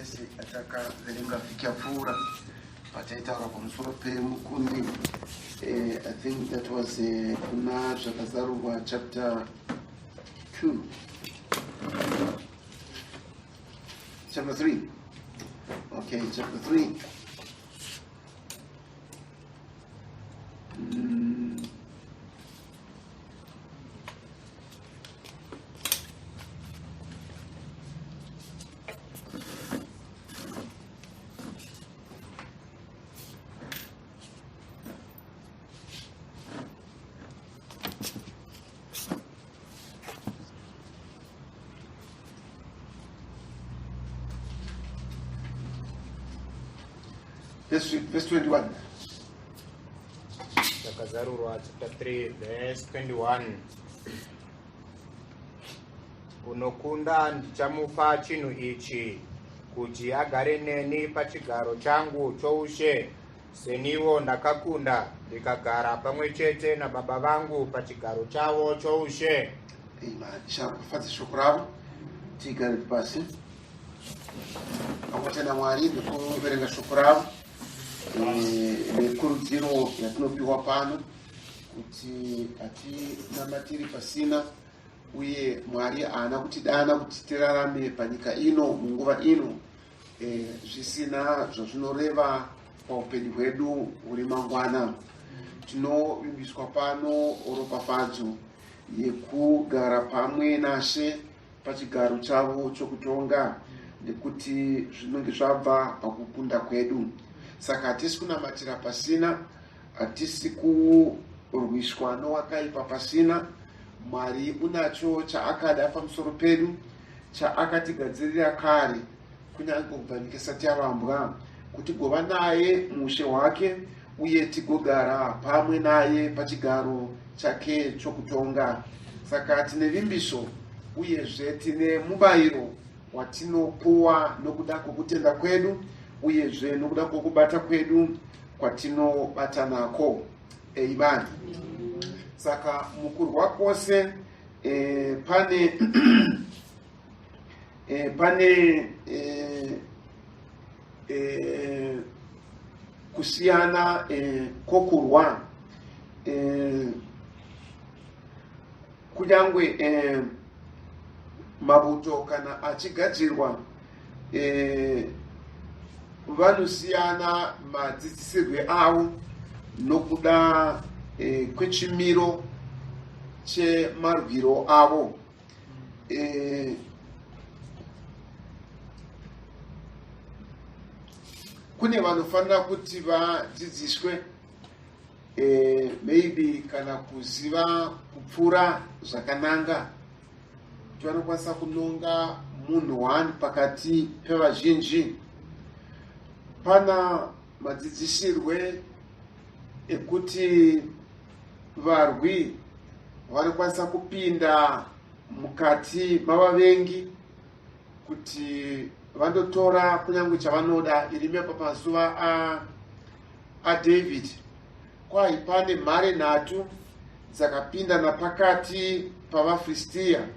vese atakaverenga vikapfuura pataitaura pamusoro pemukundi. I think that was kuna zvakazarurwa chapter 2, chapter 3. Okay, chapter 3. Verse 21. Chapter 3, verse 21. Unokunda ndichamupa chinhu ichi, kuti agare neni pachigaro changu choushe, seniwo ndakakunda ndikagara pamwe chete nababa vangu pachigaro chavo choushe. Amen. Shakufadza shoko ravo tigare pasi. Akutenda Mwari nekuverenga shoko ravo. Nekurudziro yatinopiwa pano kuti atinamatiri pasina, uye Mwari haana kutidana kuti tirarame panyika ino munguva ino zvisina zvazvinoreva paupenyu hwedu huri mangwana. Tinovimbiswa pano ropafadzo yekugara pamwe naShe pachigaro chavo chokutonga, nekuti zvinenge zvabva pakukunda kwedu. Saka hatisi kunamatira pasina, hatisi kurwiswa nowakaipa pasina. Mwari unacho chaakada pamusoro pedu, chaakatigadzirira kare, kunyange kubva nyika isati yavambwa, kuti gova naye mushe wake, uye tigogara pamwe naye pachigaro chake chokutonga. Saka tine vimbiso uyezve tine mubayiro watinopuwa nokuda kwokutenda kwedu, uyezve nokuda kwokubata kwedu kwatinobata nako. Amen. Saka mukurwa kwose pane kusiyana kokurwa, kunyangwe mabuto kana achigadzirwa vanosiyana madzidzisirwe avo nokuda kwechimiro chemarwiro avo. Kune vanofanira kuti vadzidziswe maybe kana kuziva kupfuura zvakananga, kuti vanokwanisa kunonga munhu wani pakati pevazhinji. Pana madzidzisirwe ekuti varwi vanokwanisa kupinda mukati mavavengi kuti vandotora kunyange chavanoda. Irime pamazuva aDavid kwai pane mhare nhatu dzakapinda napakati pavaFiristia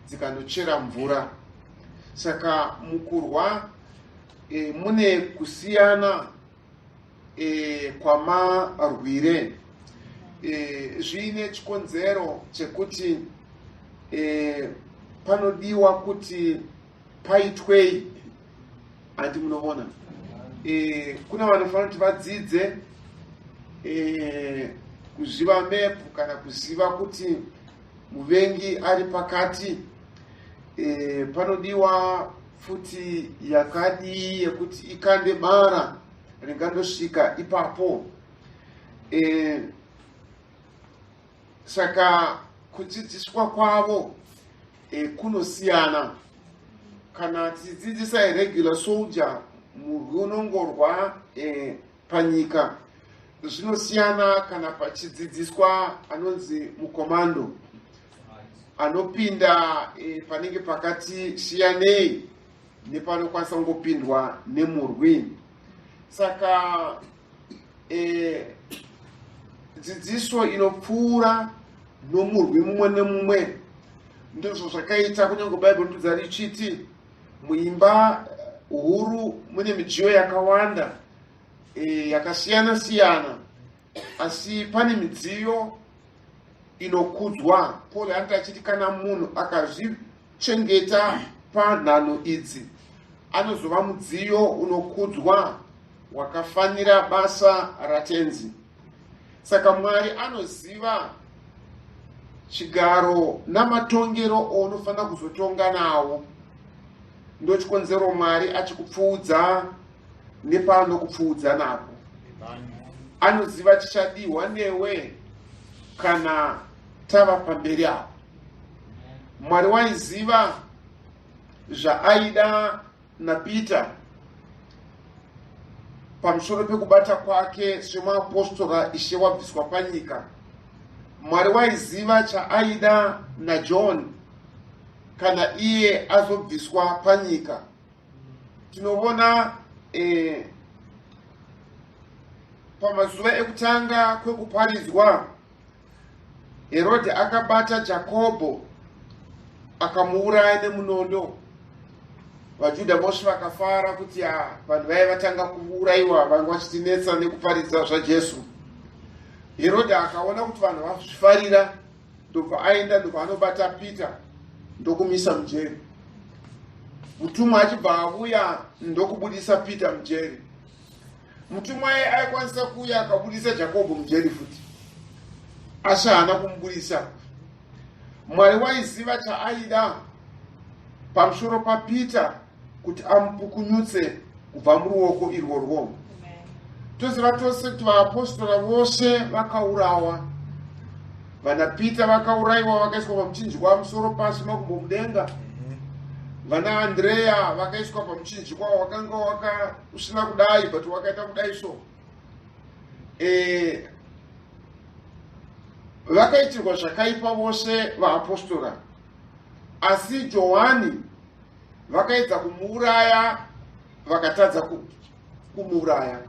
dzikandochera mvura. Saka mukurwa mune kusiyana kwamarwire. Zviine chikonzero chekuti panodiwa kuti paitwei. Handi munoona, kuna vanofanira kuti vadzidze kuziva mepu kana kuziva kuti muvengi ari pakati. Panodiwa futi yakadi yekuti ikande mara ringandosvika ipapo. Saka kudzidziswa kwavo kunosiyana. Kana tidzidzisa regular soldier, murwi unongorwa panyika, zvinosiyana kana pachidzidziswa anonzi mukomando, anopinda panenge pakati siyanei nepanokwanisa kungopindwa nemurwi. Saka dzidziso inopfuura nomurwi mumwe nemumwe ndizvo zvakaita kunyange Bhaibheri richiti muimba uhuru mune midziyo yakawanda yakasiyana siyana, asi pane midziyo inokudzwa. Paul anoti achiti kana munhu akazvichengeta panhano idzi anozova mudziyo unokudzwa wakafanira basa ratenzi. Saka Mwari anoziva chigaro namatongero ounofanira kuzotonga nawo. Ndochikonzero Mwari achikupfuudza nepaanokupfuudza napo. Anoziva chichadiwa newe kana tava pamberi apo. Mwari waiziva zvaaida naPita pamusoro pekubata kwake semuapostora Ishe wabviswa panyika. Mwari waiziva chaaida naJohn kana iye azobviswa panyika. Tinoona pamazuva ekutanga kwekuparidzwa, Herodhi akabata Jakobho akamuuraya nemunondo. VaJudha vose vakafara kuti vanhu vaya vatanga kuurayiwa, vanga vachitinetsa nekuparidza zvaJesu. Herodhi akaona kuti vanhu vazvifarira, ndobva aenda ndobva anobata Pita ndokumisa mujeri. Mutumwa achibva auya ndokubudisa Pita mujeri. Mutumwa aye aikwanisa kuuya akabudisa Jakobho mujeri futi, asi haana kumubudisa. Mwari waiziva chaaida pamusoro paPita kuti amupukunyutse kubva muruoko irworwo. Toziva tose kuti vaapostora vose vakaurawa. VanaPita vakaurayiwa vakaiswa pamuchinjikwa musoro pasi makumbo mudenga. Vana Andrea vakaiswa pamuchinjikwa wakanga usina kudai but wakaita kudai so. Vakaitirwa zvakaipa vose vaapostora, asi Johani vakaedza kumuuraya vakatadza kumuuraya.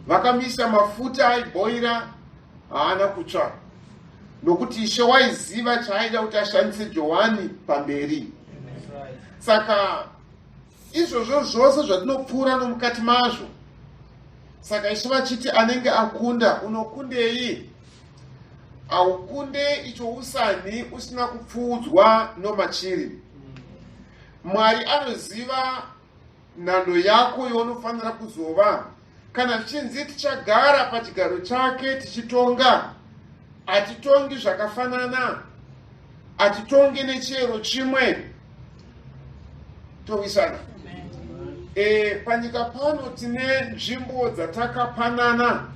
Vakamisa mafuta aibhoira, haana kutsva, nokuti Ishe waiziva chaaida kuti ashandise Johani pamberi. Saka izvozvo zvose zvatinopfuura nomukati mazvo. Saka Ishe vachiti anenge akunda, unokundei? Aukunde icho usani usina kupfuudzwa nomachiri. Mwari anoziva nhando yako yaunofanira kuzova. Kana tichinzi tichagara pachigaro chake tichitonga, hatitongi zvakafanana, hatitongi nechero chimwe. Towisana. Panyika pano tine nzvimbo dzatakapanana,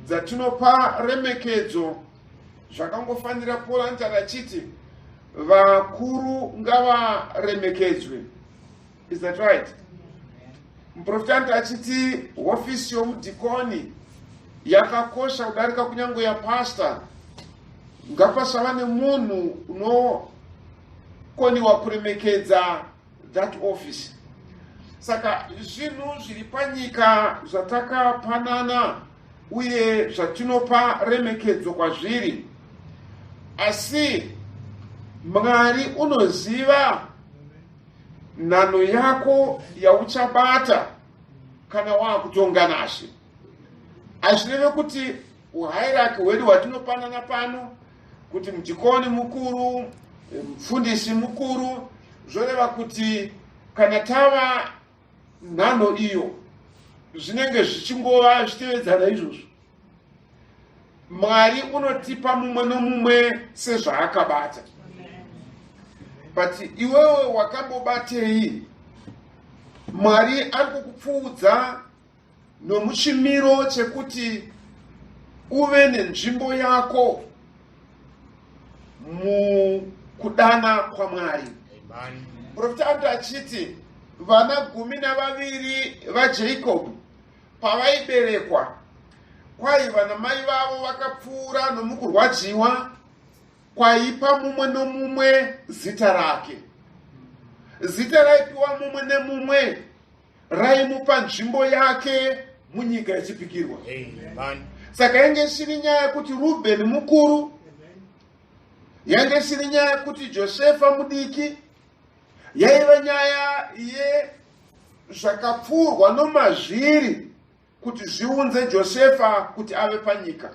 dzatinopa remekedzo zvakangofanira. Paul anoti achiti vakuru ngavaremekedzwe. Is that right? Muprofita anoti achiti hofisi yomudhikoni yakakosha kudarika kunyange yapasta. Ngapasava nemunhu unokoniwa kuremekedza that office. Saka zvinhu zviri panyika zvatakapanana uye zvatinopa remekedzo kwazviri, asi Mwari unoziva nhano yako yauchabata kana waakutonga nashe. Hazvireve kuti uhierarchy hwedu hwatinopanana pano, kuti mudhikoni mukuru, mufundisi mukuru, zvoreva kuti kana tava nhano iyo zvinenge zvichingova zvichitevedzana izvozvo. Mwari unotipa mumwe nomumwe sezvaakabata. But iwewe wakambobatei? Mwari ari kukupfuudza nomuchimiro chekuti uve nenzvimbo yako mukudana kwaMwari. Profita anoti achiti vana 12 vaJacob pavaiberekwa, kwaiva namai vavo vakapfuura nomukurwadziwa, kwaipa mumwe nomumwe zita rake. Zita raipiwa mumwe nemumwe raimupa nzvimbo yake munyika yechipikirwa. Saka yange isiri nyaya yekuti Rubeni mukuru, yange isiri nyaya yekuti Josefa mudiki, yaiva nyaya zvakapfurwa nomazviri kuti zviunze Josefa kuti ave panyika.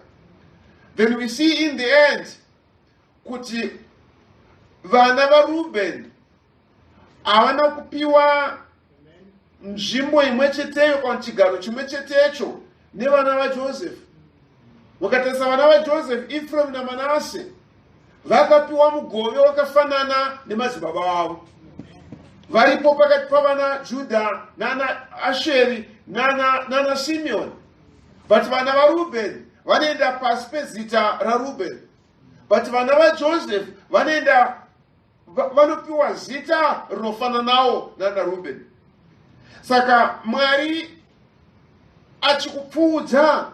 Then we see in the end kuti vana vaReuben havana kupiwa nzvimbo imwe cheteyo kana chigaro chimwe chetecho nevana vaJoseph. Mukatarisa vana vaJoseph, Ephraim naManase, vakapiwa mugove wakafanana nemadzibaba avo. Varipo pakati pavana Judha nana Asheri nana Simeon. But vana vaReuben vanoenda pasi pezita raReuben. But vana vaJoseph vanopiwa zita rinofananawo nana Reuben. Saka Mwari achikupfuudza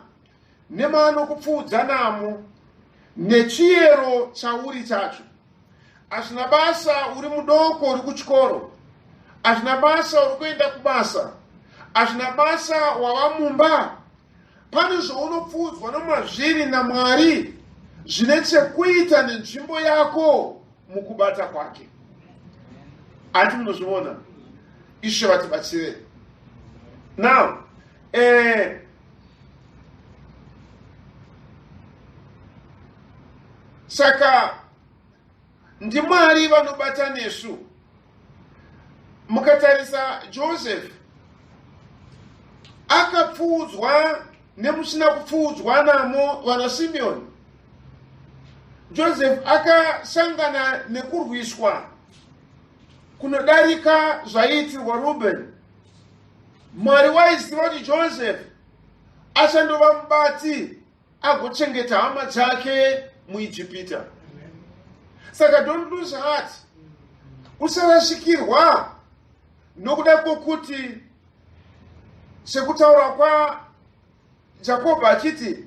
nemaanokupfuudza namo nechiyero chauri chacho. Hazvina basa uri mudoko uri kuchikoro, hazvina basa uri kuenda kubasa, hazvina basa wava mumba. Pane zvaunopfuudzwa nomazviri naMwari zvine chekuita nenzvimbo yako mukubata kwake. Ati munozviona? Ishe vatibatsire. Now, saka ndimwari vanobata nesu. Mukatarisa Joseph akapfuudzwa nemusina kupfuudzwa namo vana Simeon. Joseph akasangana nekurwiswa kunodarika zvaiitirwa Reuben. Mwari waiziva kuti Joseph achandova mubati agochengeta hama dzake muIjipita. Saka don't lose heart. Usarashikirwa nokuda kwokuti sekutaura kwaJakobo achiti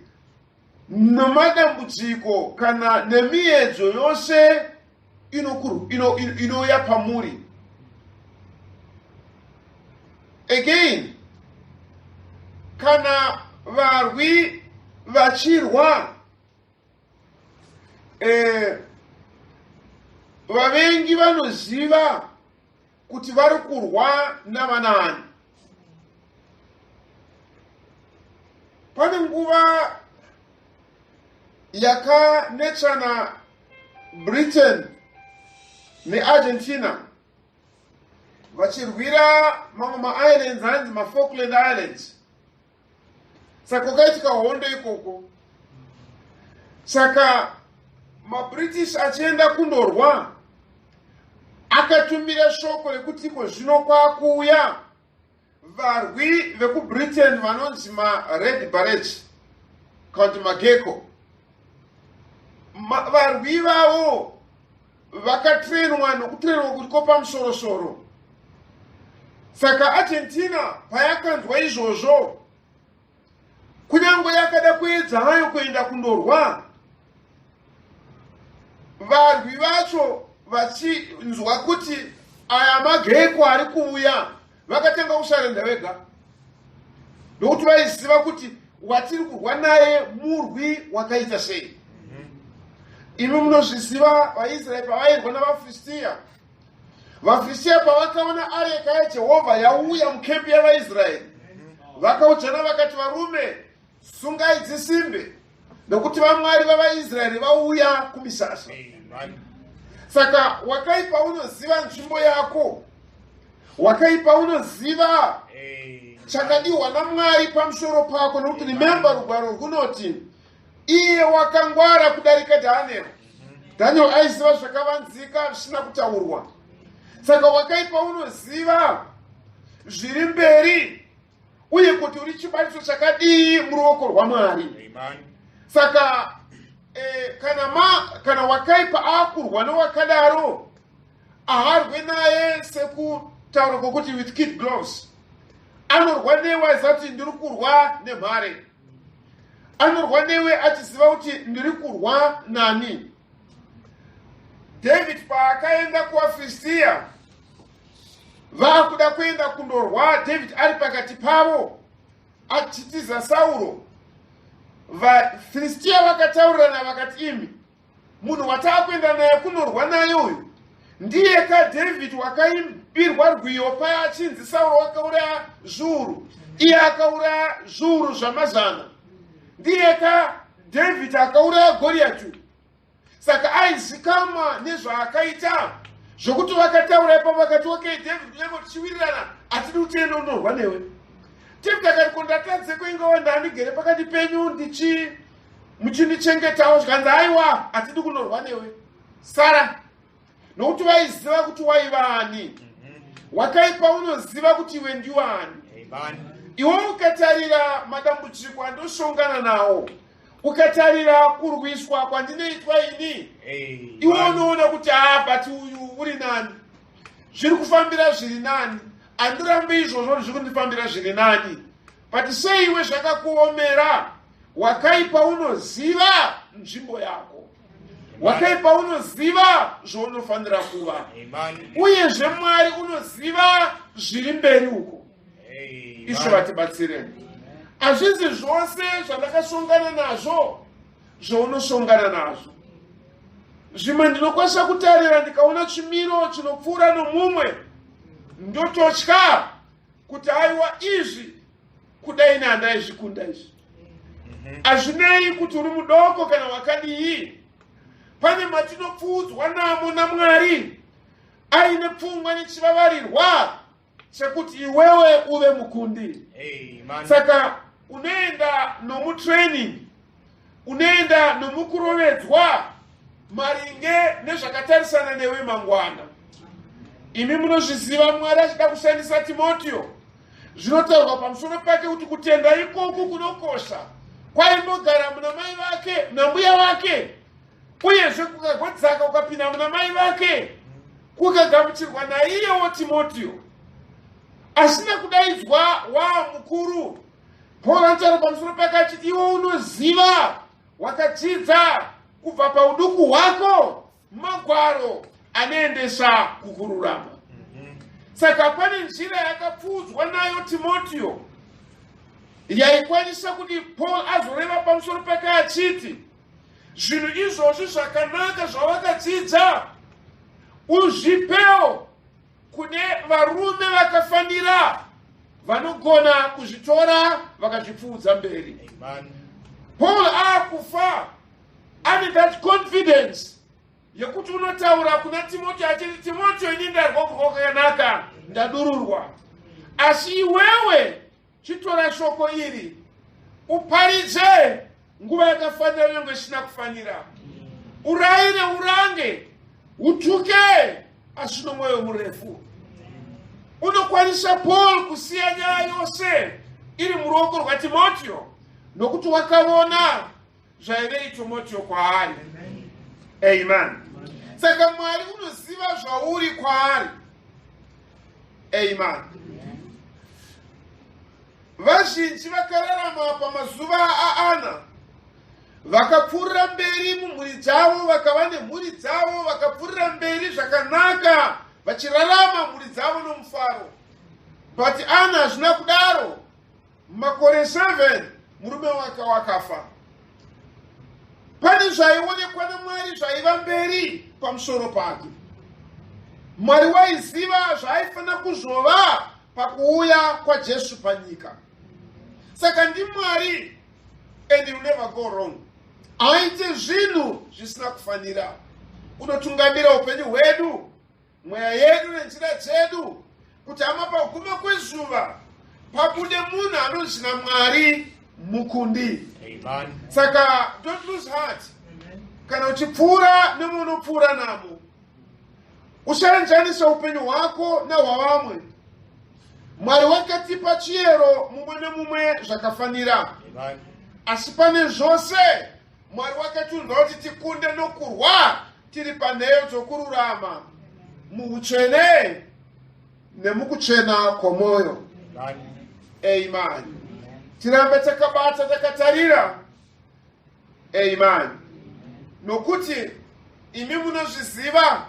nomadambudziko kana nemiedzo yose inouya pamuri. Again, kana varwi vachirwa, vavengi vanoziva kuti vari kurwa navanani. Pane nguva yakanetsana Britain neArgentina vachirwira mamwe maislands hanzi maFalkland Islands. Saka kwakaitika hondo ikoko. Saka maBritish achienda kundorwa akatumira shoko rekuti ko zvino kwakuuya varwi vekuBritain vanonzi maRed Berets kana kuti magecko. Varwi vavo vakatrenwa nokutrenwa kuriko pamusoro-soro. Saka Argentina payakanzwa izvozvo, kunyange yakada kuedza hayo kuenda kundorwa, varwi vacho vachinzwa kuti aya magecko ari kuuya, vakatanga kusarenda vega. Nokuti vaiziva kuti watiri kurwa naye murwi wakaita sei. Imi munozviziva vaIsraeri pavairwa navaFilistia. VaFilistia pavakaona areka yaJehovha yauya mukempi yavaIsraeri, vakaudzana vakati, varume, sungai dzisimbe, nokuti vamwari vavaIsraeri vauya kumisasa. Saka wakaipa unoziva nzvimbo yako, wakaipa unoziva chakadiwa naMwari pamusoro pako, nokuti remember rugwaro runoti iye wakangwara kudarika Daniel. Daniel aiziva zvakavanzika zvisina kutaurwa. Saka wakaipa unoziva zviri mberi uye kuti uri chibatiso chakadii muruoko rwaMwari. Saka kana wakaipa akurwa nowakadaro, aharwe naye sekutaura kwokuti with kid gloves. Anorwa newe azati ndiri kurwa nemhare. Anorwa newe achiziva kuti ndiri kurwa nani. David paakaenda kuvaFilistia, vakuda kuenda kundorwa, David ari pakati pavo achitiza Sauro. VaFilistia vakataurirana vakati, imi munhu wataakuenda naye kunorwa naye uyu ndiye ka David wakaimbirwa rwiyo paya achinzi Sauro wakauraya zviuru, iye akauraya zviuru zvamazana. Ndiye ka David akauraya Goriatu. Saka aizikamwa nezvaakaita zvokuti vakataura ipapo vakati okay David unyange tichiwirirana atidi kutienda unorwa newe. David akati kondatadze kuingawa ndandigere pakati penyu muchindichengetawo zvikanzi aiwa atidi kunorwa newe. Sara nokuti vaiziva kuti waiva ani. Wakaipa unoziva kuti iwe ndiwani. Iwe ukatarira madambudziko andosongana nawo, ukatarira kurwiswa kwandinoitwa ini, iwe unoona kuti bati uyu uri nani, zviri kufambira zviri nani, andirambe izvozvo zviri kundifambira zviri nani. But sei iwe zvakakuomera, wakaipa unoziva nzvimbo yako, wakaipa unoziva zvaunofanira kuva, uyezve Mwari unoziva zviri mberi uko. Ishe vatibatsireni. Hazvizi zvose zvandakasongana nazvo zvaunosongana nazvo. Zvimwe ndinokwanisa kutarira ndikaona chimiro chinopfuura nomumwe, ndototya kuti aiwa izvi kudai nehandaizvikunda izvi. Hazvinei kuti uri mudoko kana wakadii, pane matinopfuudzwa namo naMwari aine pfungwa nechivavarirwa chekuti iwewe uve mukundi. Saka unoenda nomutraining, unoenda nomukurovedzwa maringe nezvakatarisana newe mangwana. Imi munozviziva Mwari achida kushandisa Timoteo, zvinotaurwa pamusoro pake kuti kutenda ikoku kunokosha kwaimbogara muna mai vake nambuya vake, uyezve kukagodzaka ukapinda muna mai vake kukagamuchirwa naiyewo Timoteo. Asina kudaidzwa wa mukuru, Paul antaura pamusoro pake achiti iwe unoziva wakadzidza kubva pauduku hwako magwaro anoendesa kukururama. Saka pane njira yakapfuudzwa nayo Timoteo yaikwanisa kuti Paul azoreva pamusoro pake achiti zvinhu izvozvi zvakanaka zvawakadzidza uzvipewo kune varume vakafanira vanogona kuzvitora vakazvipfuudza mberi. Paul akufa ane that confidence yekuti unotaura kuna Timoteo achiti Timoteo ini ndarwa kwakanaka ndadururwa, asi iwewe chitora shoko iri uparidze nguva yakafanira nyangwe isina kufanira, urayire urange utuke asi nomwoyo murefu. Unokwanisa Paul kusiya nyaya yose iri muruoko rwa Timoteo nokuti wakaona zvaive Timoteo kwaari. Amen. Saka Mwari unoziva zvauri kwaari. Amen. Vazhinji vakararama pamazuva aAna vakapfuurira mberi mumhuri dzavo, vakava nemhuri dzavo, vakapfuurira mberi zvakanaka vachirarama mhuri dzavo nomufaro. But Ana hazvina kudaro. Makore 7 murume wake wakafa. Pane zvaionekwa naMwari zvaiva mberi pamusoro pake. Mwari waiziva zvaaifanira kuzova pakuuya kwaJesu panyika. Saka ndiMwari, and you never go wrong. Aite zvinhu zvisina kufanira. Unotungamira upenyu hwedu, mweya yedu nenjira dzedu, kuti amapaguma kwezuva pabude munhu anozvina Mwari mukundi. Amen. Saka don't lose heart. Kana uchipfuura nemunopfuura namo, usaenzanisa upenyu hwako nahwavamwe. Mwari wakatipa chiyero mumwe nemumwe zvakafanira. Amen. Asi pane zvose Mwari wakatiudza kuti tikunde nokurwa tiri panheyo dzokururama muutsvene nemukuchena kwomwoyo. Amen. Tirambe takabata takatarira. Amen. Nokuti imi munozviziva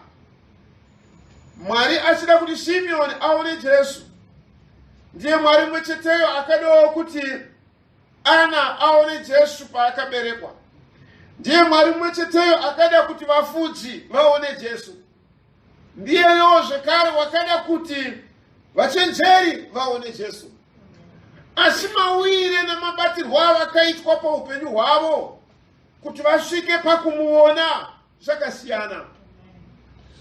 Mwari achida kuti Simeoni aone Jesu. Ndiye Mwari mumwe cheteyo akadawo kuti Ana aone Jesu paakaberekwa. Ndiye Mwari mumwe cheteyo akada kuti vafudzi vaone Jesu. ndiyeyo zvekare wakada kuti vachenjeri vaone Jesu. Asi mawire namabatirwo avakaitwa paupenyu hwavo kuti vasvike pakumuona zvakasiyana.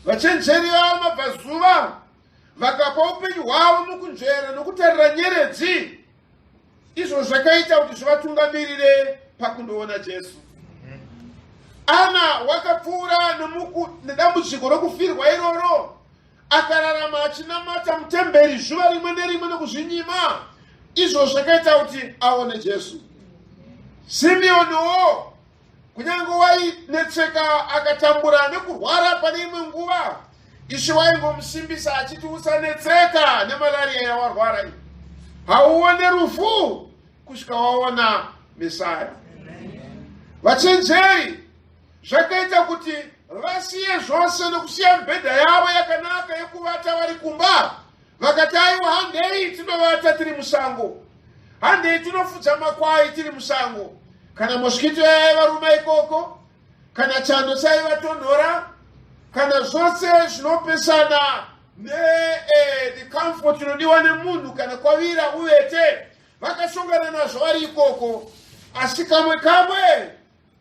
Vachenjeri vavo mabvazuva vakapa upenyu hwavo mukunzvera nokutarira nyeredzi, izvo zvakaita kuti zvivatungamirire pakundoona Jesu. Ana wakapfuura nedambudziko rokufirwa iroro, akararama achinamata mutemberi zuva rimwe nerimwe nokuzvinyima, izvo zvakaita kuti aone Jesu. Simeoniwo kunyange wainetseka akatambura nekurwara pane imwe nguva, Ishe waingomusimbisa achiti usanetseka nemalaria yawarwara iyi, hauone rufu kusvika waona Mesaya. Vachenjeri zvakaita kuti vasiye zvose nokusiya mibhedha yavo yakanaka yekuvata vari kumba, vakati aiwa handei tinovata tiri musango, handei tinofudza makwai tiri musango, kana moskito yaivaruma ikoko, kana chando chaivatonhora, kana zvose zvinopesana the comfort inodiwa nemunhu kana kwavira uvete, vakashongana nazvo vari ikoko. Asi kamwe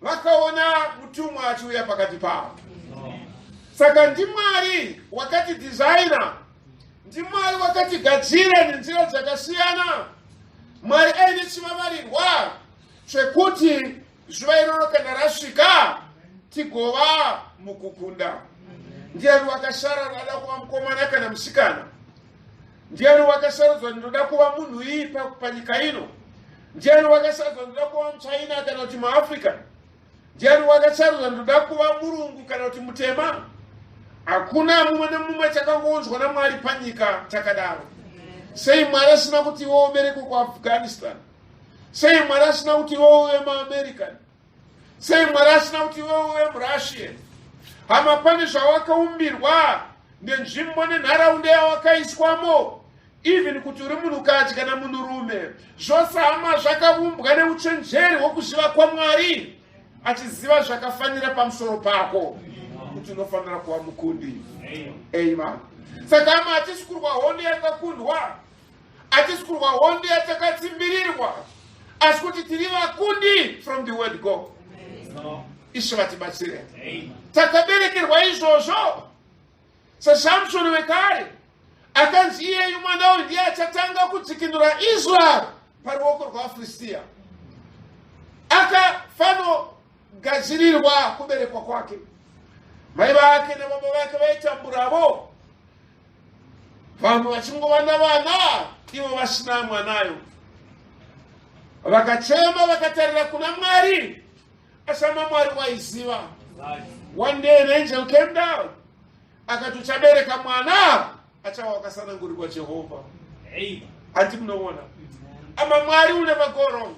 vakaona mutumwa achiuya pakati pavo. Saka ndiMwari wakati designer, ndiMwari wakati gadzira nenzira dzakasiyana. Mwari aine chivavarirwa chekuti zuva iroro kana rasvika tigova mukukunda. Ndiani wakasara ada kuva mukomana kana musikana? Ndiani wakasarudzwa ndoda kuva munhu iyi panyika ino? Ndiani wakasarudzwa ndoda kuva muChina kana kuti muAfrica? Ndiani wakasarudzwa ndoda kuva murungu kana kuti mutema? Hakuna mumwe nemumwe chakangounzwa naMwari panyika takadaro. Sei Mwari asina kuti iwe ubereke kuAfghanistan? Sei Mwari asina kuti iwe uve muAmerican? Sei Mwari asina kuti iwe uve muRussian? Hama pane zvawakaumbirwa nenzvimbo nenharaunda yawakaiswamo, even kuti uri munhukadzi kana munhurume, zvose hama zvakaumbwa neuchenjeri hwokuziva kwaMwari, achiziva zvakafanira pamusoro pako kuti unofanira kuva mukundi. Amen. Saka hama hatisi kurwa hondo yakakundwa, hatisi kurwa hondo yatakatsimbirirwa, asi kuti tiri vakundi from the word go. Ishe vatibatsire. Takaberekerwa izvozvo. SaSamsoni wekare akanzi iyeyu mwana uyu ndiye achatanga kudzikinura Israel paruoko rwavaFiristia. Akafanogadzirirwa kuberekwa kwake. Mai vake nababa vake vaitamburavo, vamwe vachingova navana ivo vasina mwanayo. Vakachema vakatarira kuna Mwari, asama Mwari waiziva. One day an angel came down, akati uchabereka mwana achawa wakasanangurirwa Jehovha. Ati munoona, ama Mwari will never go wrong.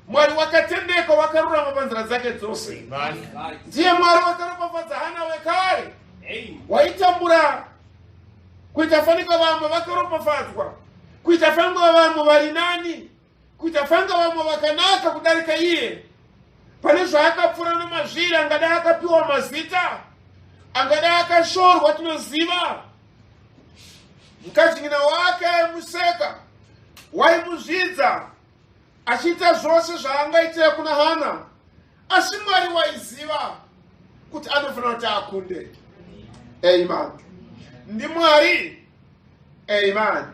Mwari wakatendeka wakarurama panzira dzake dzose. Ndiye Mwari wakaropafadza Hana wekare, waitambura kuita fanika vamwe vakaropafadzwa, kuita fanga vamwe vari nani, kuita fanga vamwe vakanaka kudarika iye. Pane zvaakapfuura namazviri, angadai akapiwa mazita, angadai akashorwa tinoziva. Mukadzi wake aimuseka, waimuzvidza, achiita zvose zvaangaitira kuna Hana. Asi Mwari waiziva kuti anofanira kuti akunde. Amen. NdiMwari. Amen.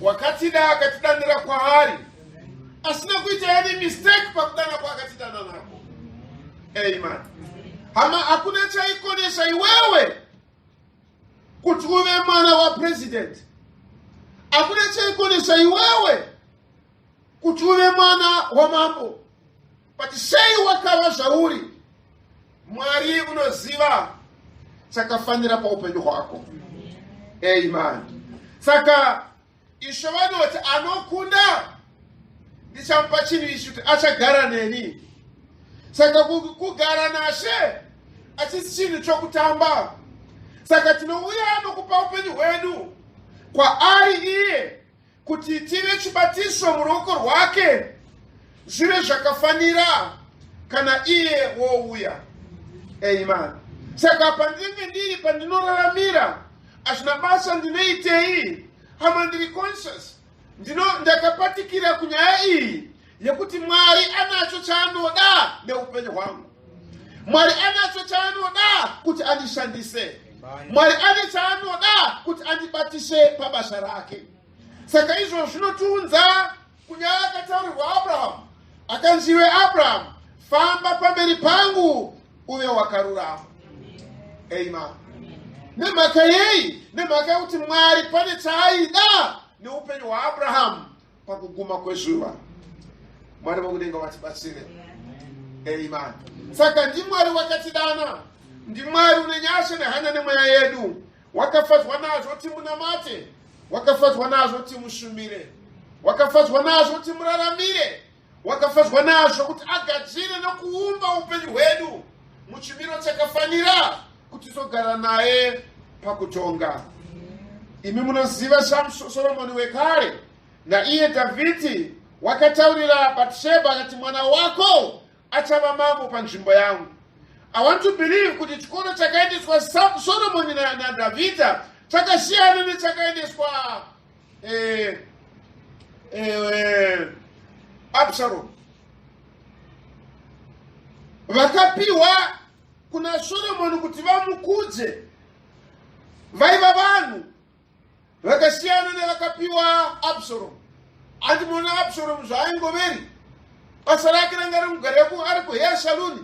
Wakatida akatidanira kwaari, asina kuita any mistake pakudana kwakatidana nako. Amen. Hama hakuna chaikonesa iwewe kuti uve mwana wa president. Hakuna chaikonesa iwewe kuti uve mwana wa mambo. But sei wakava zvauri, Mwari unoziva chakafanira paupenyu hwako. Amen. Saka Ishe vanoti anokunda ndichamupa chinhu ichi kuti achagara neni. Saka kugara naShe achisi chinhu chokutamba. Saka tinouya nokupa upenyu hwedu kwaari iye kuti tive chibatiso muruoko rwake, zvive zvakafanira kana iye wouya. Amen. Saka pandinenge ndiri pandinoraramira, ashina basa ndinoitei hama ndiri conscious ndakapatikira kunyaya iyi yekuti Mwari anacho chaanoda neupenyu hwangu. Mwari anacho chaanoda kuti andishandise. Mwari ane chaanoda kuti andibatishe pabasa rake. Saka izvo zvinotiunza kunyaya yakataurirwa Abrahamu. Akanziwe Abrahamu, famba pamberi pangu uve wakarurama. Amen. Nemhaka yei? Nemhaka yekuti Mwari pane chaaida neupenyu hwaAbrahamu pakuguma kwezuva. Mwari wokudenga watibatsire. Amen. Saka ndi Mwari wakatidana, ndi Mwari une nyasha nehanya nemweya yedu. Wakafadzwa nazvo timunamate, wakafadzwa nazvo timushumire, wakafadzwa nazvo timuraramire, wakafadzwa nazvo kuti agadzire nokuumba upenyu hwedu muchimiro chakafanira kuti tizogara naye pakutonga. Imi munoziva Solomoni wekare naiye Dhavhidhi wakataurira Bathsheba akati mwana wako achava mambo panzvimbo yangu. I want to believe kuti chikono chakaendeswa Solomoni na Dhavhidha chakasiyana nechakaendeswa Absalom. Vakapiwa kuna Solomoni kuti vamukudze vaiva vanhu vakasiyana nevakapiwa Absalom. Andimona Absalom zvaingoveri basa rake ranga rimugareku ari kuheya shaluni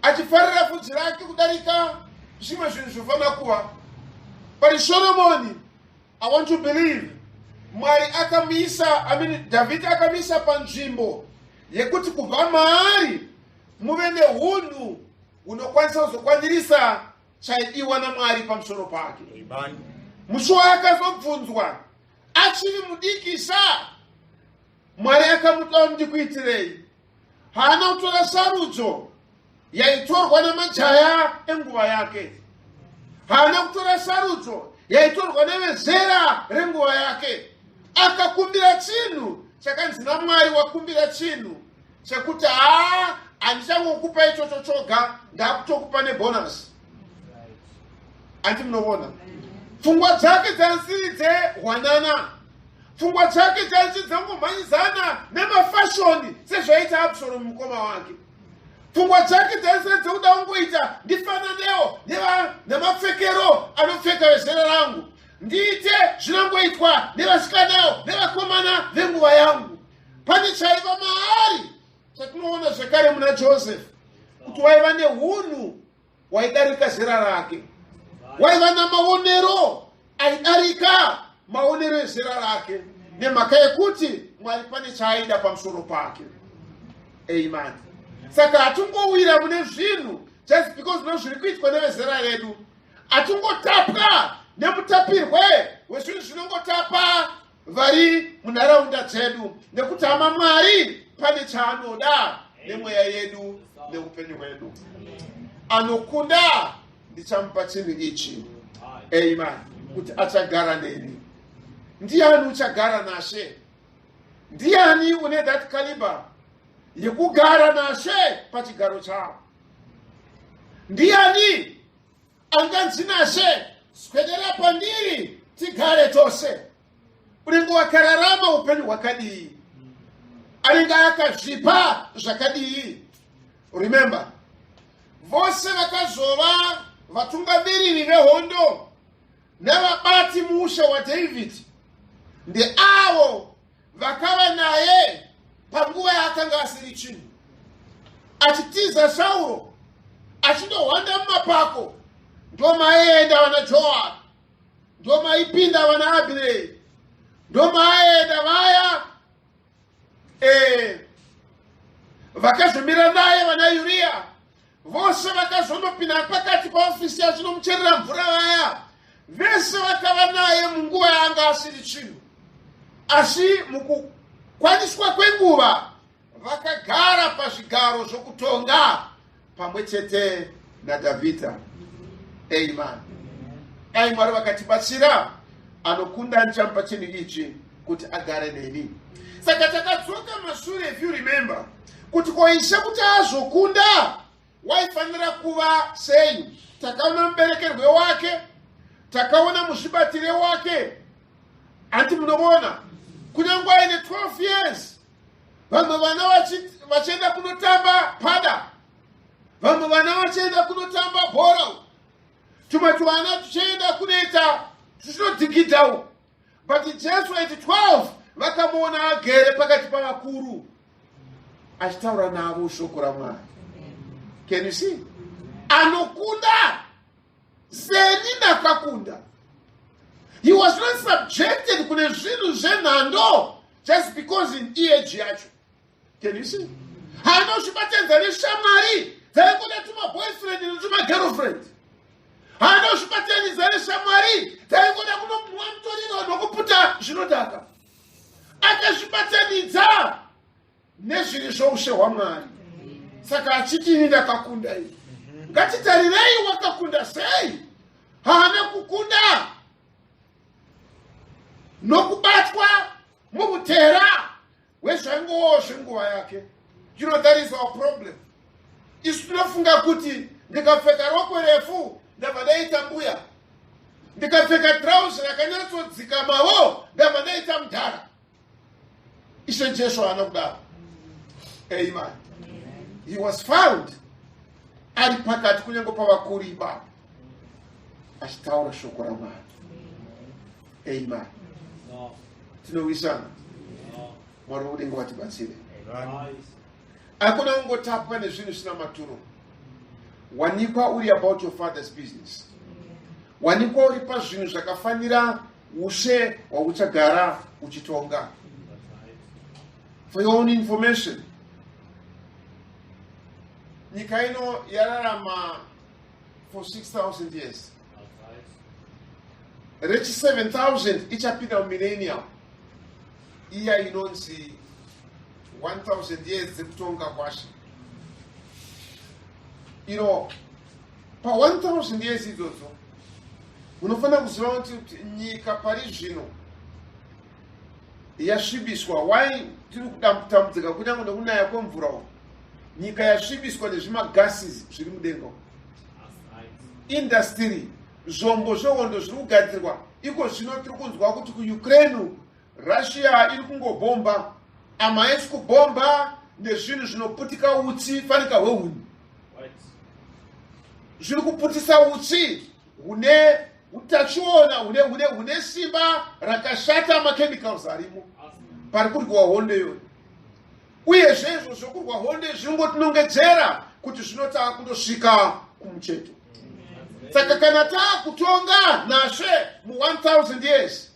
achifarira bvudzi rake kudarika zvimwe zvinhu zvofana kuva. But Solomoni, I want to believe Mwari Dhavhidhi akamisa panzvimbo yekuti kubva maari muve neunhu hunokwanisa kuzokwanirisa chaidiwa naMwari pamusoro pake. Musi waakazobvunzwa achiri mudikisa, Mwari akamutaura ndikuitirei. Haana kutora sarudzo yaitorwa namajaya enguva yake. Haana kutora sarudzo yaitorwa nevezera renguva yake. Akakumbira chinhu chakanzi naMwari wakumbira chinhu chekuti handichangokupa ichocho choga, ndakutokupa nebonus. Andi munoona pfungwa dzake dzasiri dzehwanana, pfungwa dzake dzasiri dzangomhanyizana nemafashoni sezvaita Absalom mukoma wake. Pfungwa dzake dzasiri dzekuda kungoita ndifananewo nemapfekero anopfeka vezera rangu, ndiite zvinongoitwa nevasikanawo nevakomana venguva yangu. Pane chaiva maari chatinoona zvekare muna Joseph kuti waiva neunhu waidarika zera rake, waiva namaonero aidarika maonero ezera rake, nemhaka yekuti Mwari pane chaaida pamusoro pake. Amen. Saka hatungowira mune zvinhu just because zviri kuitwa nevezera redu. Hatungotapwa nemutapirwe wezvinhu zvinongotapa vari munharaunda dzedu, nekuti hama Mwari pane chaanoda nemweya yedu neupenyu hwedu. Anokunda ndichamupa chinhu ichi. Amen. Kuti achagara neni. Ndiani uchagara nashe? Ndiani une that caliber yekugara nashe pachigaro chavo? Ndiani anganzi nashe swedera pandiri tigare tose? Unenge wakararama upenyu hwakadii? Anenge akazvipa zvakadii? Remember, vose vakazova vatungamiriri vehondo nevabati muushe waDavid ndeavo vakava naye panguva yaakanga asiri chinhu, achitiza Sauro, achindohwanda mumapako. Ndo maienda vana Joab, ndo maipinda vana Abineri, ndo maienda vaya vakazomira naye vana Uriya. Vose vakazondopinda pakati paofisi yazvinomucherera mvura vaya, vese vakava naye munguva yaanga asiri chinhu. Asi mukukwaniswa kwenguva vakagara pazvigaro zvokutonga pamwe chete naDhavhidha. Amen. Dai Mwari vakatibatsira, anokunda ndichamupa chinhu ichi kuti agare neni. Saka takadzoka mashure, if you remember, kuti koisha kuti azokunda waifanira kuva sei. Takaona muberekerwe wake, takaona muzvibatire wake. Anti munoona kunyangwe aine 12 years vamwe vana vachienda kunotamba pada, vamwe vana vachienda kunotamba bhora, tumwe tuvana tuchienda kunoita tuchinodhigidhawo. But Jesu aiti 12 vakamuona agere pakati pavakuru achitaura navo shoko raMwari. Can you see? Anokunda seni ndakakunda. He was not subjected kune zvinhu zvenhando just because in age yacho. Can you see? Haanozvibatanidza neshamwari dzaingoda tuma boyfriend netuma girlfriend. Haanozvibatanidza neshamwari dzaingoda kunomwa mutoriro nokuputa zvinodhaka. Akazvibatanidza nezviri zvoushe hwaMwari. Saka achitini ndakakunda iyi. Ngatitarirei wakakunda sei. Haana kukunda nokubatwa mubutera wezvangowo zvenguva yake. You know, that is our problem. Isu tinofunga kuti ndikapfeka rokwe refu ndabva ndaita mbuya, ndikapfeka trouser rakanyatsodzikamawo ndabva ndaita mudhara. Ishe Jesu haana kudaro. Amen. He was found ari pakati kunyange pavakuru ipapo achitaura shoko raMwari. Amen. Tinowisana. Mwari mudenga watibatsire. Hakuna kungotapwa nezvinhu zvisina maturo. Wanikwa uri about your father's business. Wanikwa uri pazvinhu zvakafanira ushe hwauchagara uchitonga. For your own information, nyika ino yararama for 6,000 years. Rechi 7,000 ichapinda millennium. Iya inonzi 1,000 years dzekutonga kwaShe. You know, pa 1,000 years idzodzo unofanira kuziva kuti nyika pari zvino yasvibiswa. Why tiri kutambudzika kunyange nekunaya kwemvura uku? Nyika yasvibiswa nezvimagases zviri mudenga. Industry, zvombo zvehondo zviri kugadzirwa. Iko zvino tiri kunzwa kuti kuUkraine Russia iri kungobomba, amaesi kubomba nezvinhu zvinoputika utsi fanika hwehuni. Zviri kuputisa utsi hune utachiona hune simba rakashata machemicals arimo pari kurwa honde yo. Uye zvezvo zvokurwa honde zvingotinongedzera kuti zvinotaka kundosvika kumucheto. Saka kana taakutonga naShe mu 1,000 years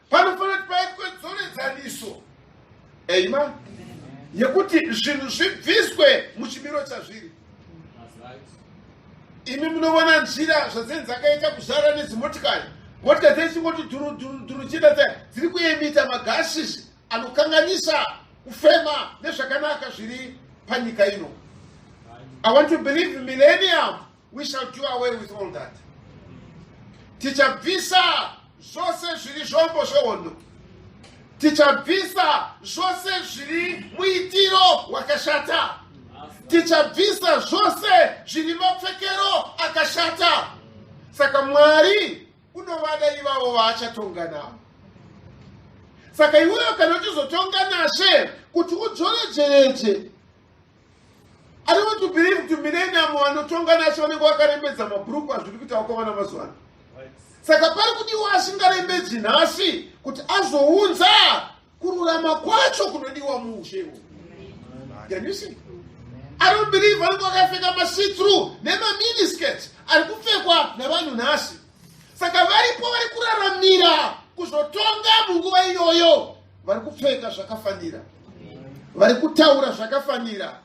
panofanira kuti paitwe dzoredzaniso. Amen. Yekuti zvinhu zvibviswe muchimiro chazviri. Imi munoona nzira zvadzinhu dzakaita kuzara nedzimotikari. Motikari dzechingoti dhuru chida dziri kuemita magases anokanganisa kufema nezvakanaka zviri panyika ino. I want to believe in millennium we shall do away with all that. Tichabvisa zvose zviri zvombo zvehondo. Tichabvisa zvose zviri muitiro wakashata. Tichabvisa zvose zviri mapfekero akashata. Saka Mwari unovada ivavo vaachatonga navo. Saka iwewe kana uchizotonga naShe kuti udzorejereje. I don't want to believe kuti millennium vanotonga naShe vanenge vakarembedza mabhuruku azviri kuita wakovana mazuva ano. Saka pari kudiwa asingarembedzi nhasi kuti azounza kururama kwacho kunodiwa muushewo. Can you see? I don't believe vanenge vakapfeka ma-see-through nema-miniskirts ari kupfekwa navanhu nhasi. Saka varipo vari kuraramira kuzotonga munguva iyoyo. Vari kupfeka zvakafanira, vari kutaura zvakafanira,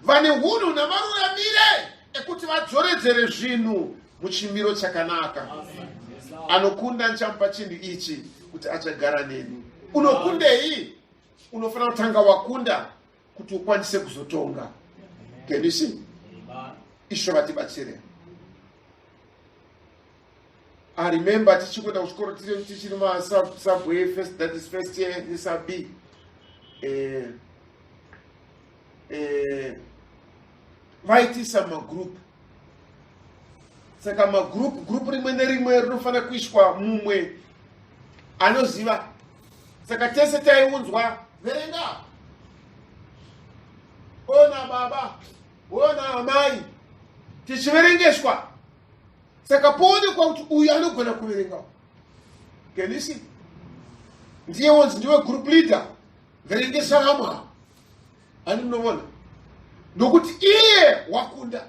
vane hunhu namaruramire ekuti vadzoredzere zvinhu muchimiro chakanaka. Anokunda nchamupa chinhu ichi kuti achagara neni. Unokundei? Unofanira kutanga wakunda kuti ukwanise kuzotonga. Can you see? Ishe vatibatsire. I remember tichikwenda kuchikoro tichiri masubway first, that is first year sub-B. Vaitisa magroup saka magroup rimwe nerimwe rinofana kuiswa mumwe anoziva. Saka tese taiunzwa verenga, ona baba, ona amai, tichiverengeshwa. Saka poonekwa kuti uyu anogona kuverenga. Can you see? Ndiye wonzi ndiwe group leader, verengesa hama. Anoona nokuti iye wakunda.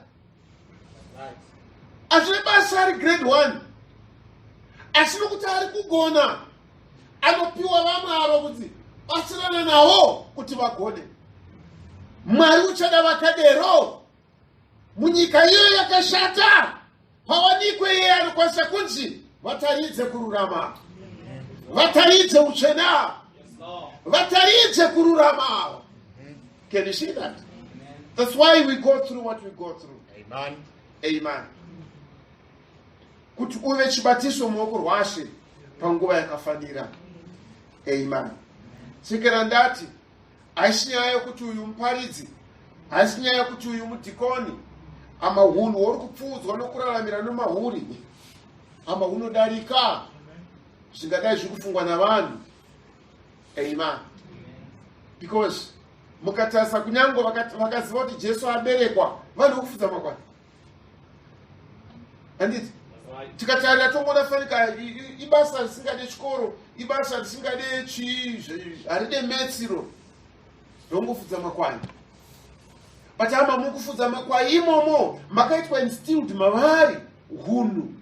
Azvine basa ari grade 1, asi nokuti ari kugona anopiwa vamwe avo kuti batsirana nawo kuti vagone. Mwari uchada vakadero munyika iyo yakashata, pawanikwe iye anokwanisa kunzi vataridze kururama, vataridze uchena, vataridze kururama. Can you see that? That's why we go through what we go through. Amen. Amen. Kuti uve chibatiso muoko rwaShe panguva yakafanira. Amen. Sikera ndati haisi nyaya yekuti uyu muparidzi, haisi nyaya yekuti uyu mudhikoni, amahunu uri kupfuudzwa nokuraramira nomahuri, amahunodarika zvingadai zvikufungwa navanhu. Amen. Because mukatarisa kunyange vakaziva kuti Jesu aberekwa, vanhu kufudza makwai. Handiti? Tikatarira tombona fanika ibasa risingade chikoro, ibasa risingade haride metsiro, ndongofudza makwai. But ama mukufudza makwai imomo makaitwa instilled mavari hunhu